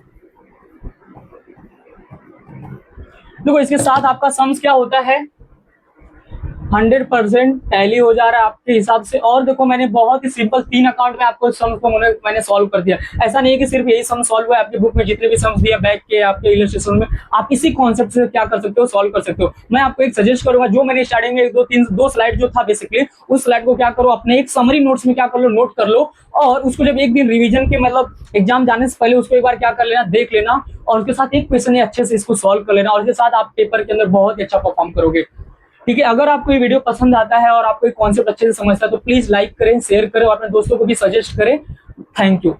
देखो इसके साथ आपका सम्स क्या होता है? 100% टैली हो जा रहा है आपके हिसाब से। और देखो मैंने बहुत ही सिंपल 3 अकाउंट में आपको सम्स को मैंने सॉल्व कर दिया। ऐसा नहीं है कि सिर्फ यही सम सॉल्व हुआ है, आपकी बुक में जितने भी सम्स दिया बैक के आपके इलस्ट्रेशन में, आप इसी कॉन्सेप्ट से क्या कर सकते हो? सॉल्व कर सकते हो। मैं आपको एक सजेस्ट करूंगा, जो मैंने स्टार्टिंग में 2 स्लाइड जो था बेसिकली, उस स्लाइड को क्या करो अपने एक समरी नोट्स में क्या कर लो, नोट कर लो। और उसको जब एक दिन रिविजन के मतलब एग्जाम जाने से पहले उसको एक बार क्या कर लेना, देख लेना, और उसके साथ एक क्वेश्चन अच्छे से इसको सॉल्व कर लेना, और उसके साथ आप पेपर के अंदर बहुत ही अच्छा परफॉर्म करोगे। ठीक है, अगर आपको ये वीडियो पसंद आता है और आपको ये कॉन्सेप्ट अच्छे से समझता है तो प्लीज लाइक करें, शेयर करें और अपने दोस्तों को भी सजेस्ट करें। Thank you.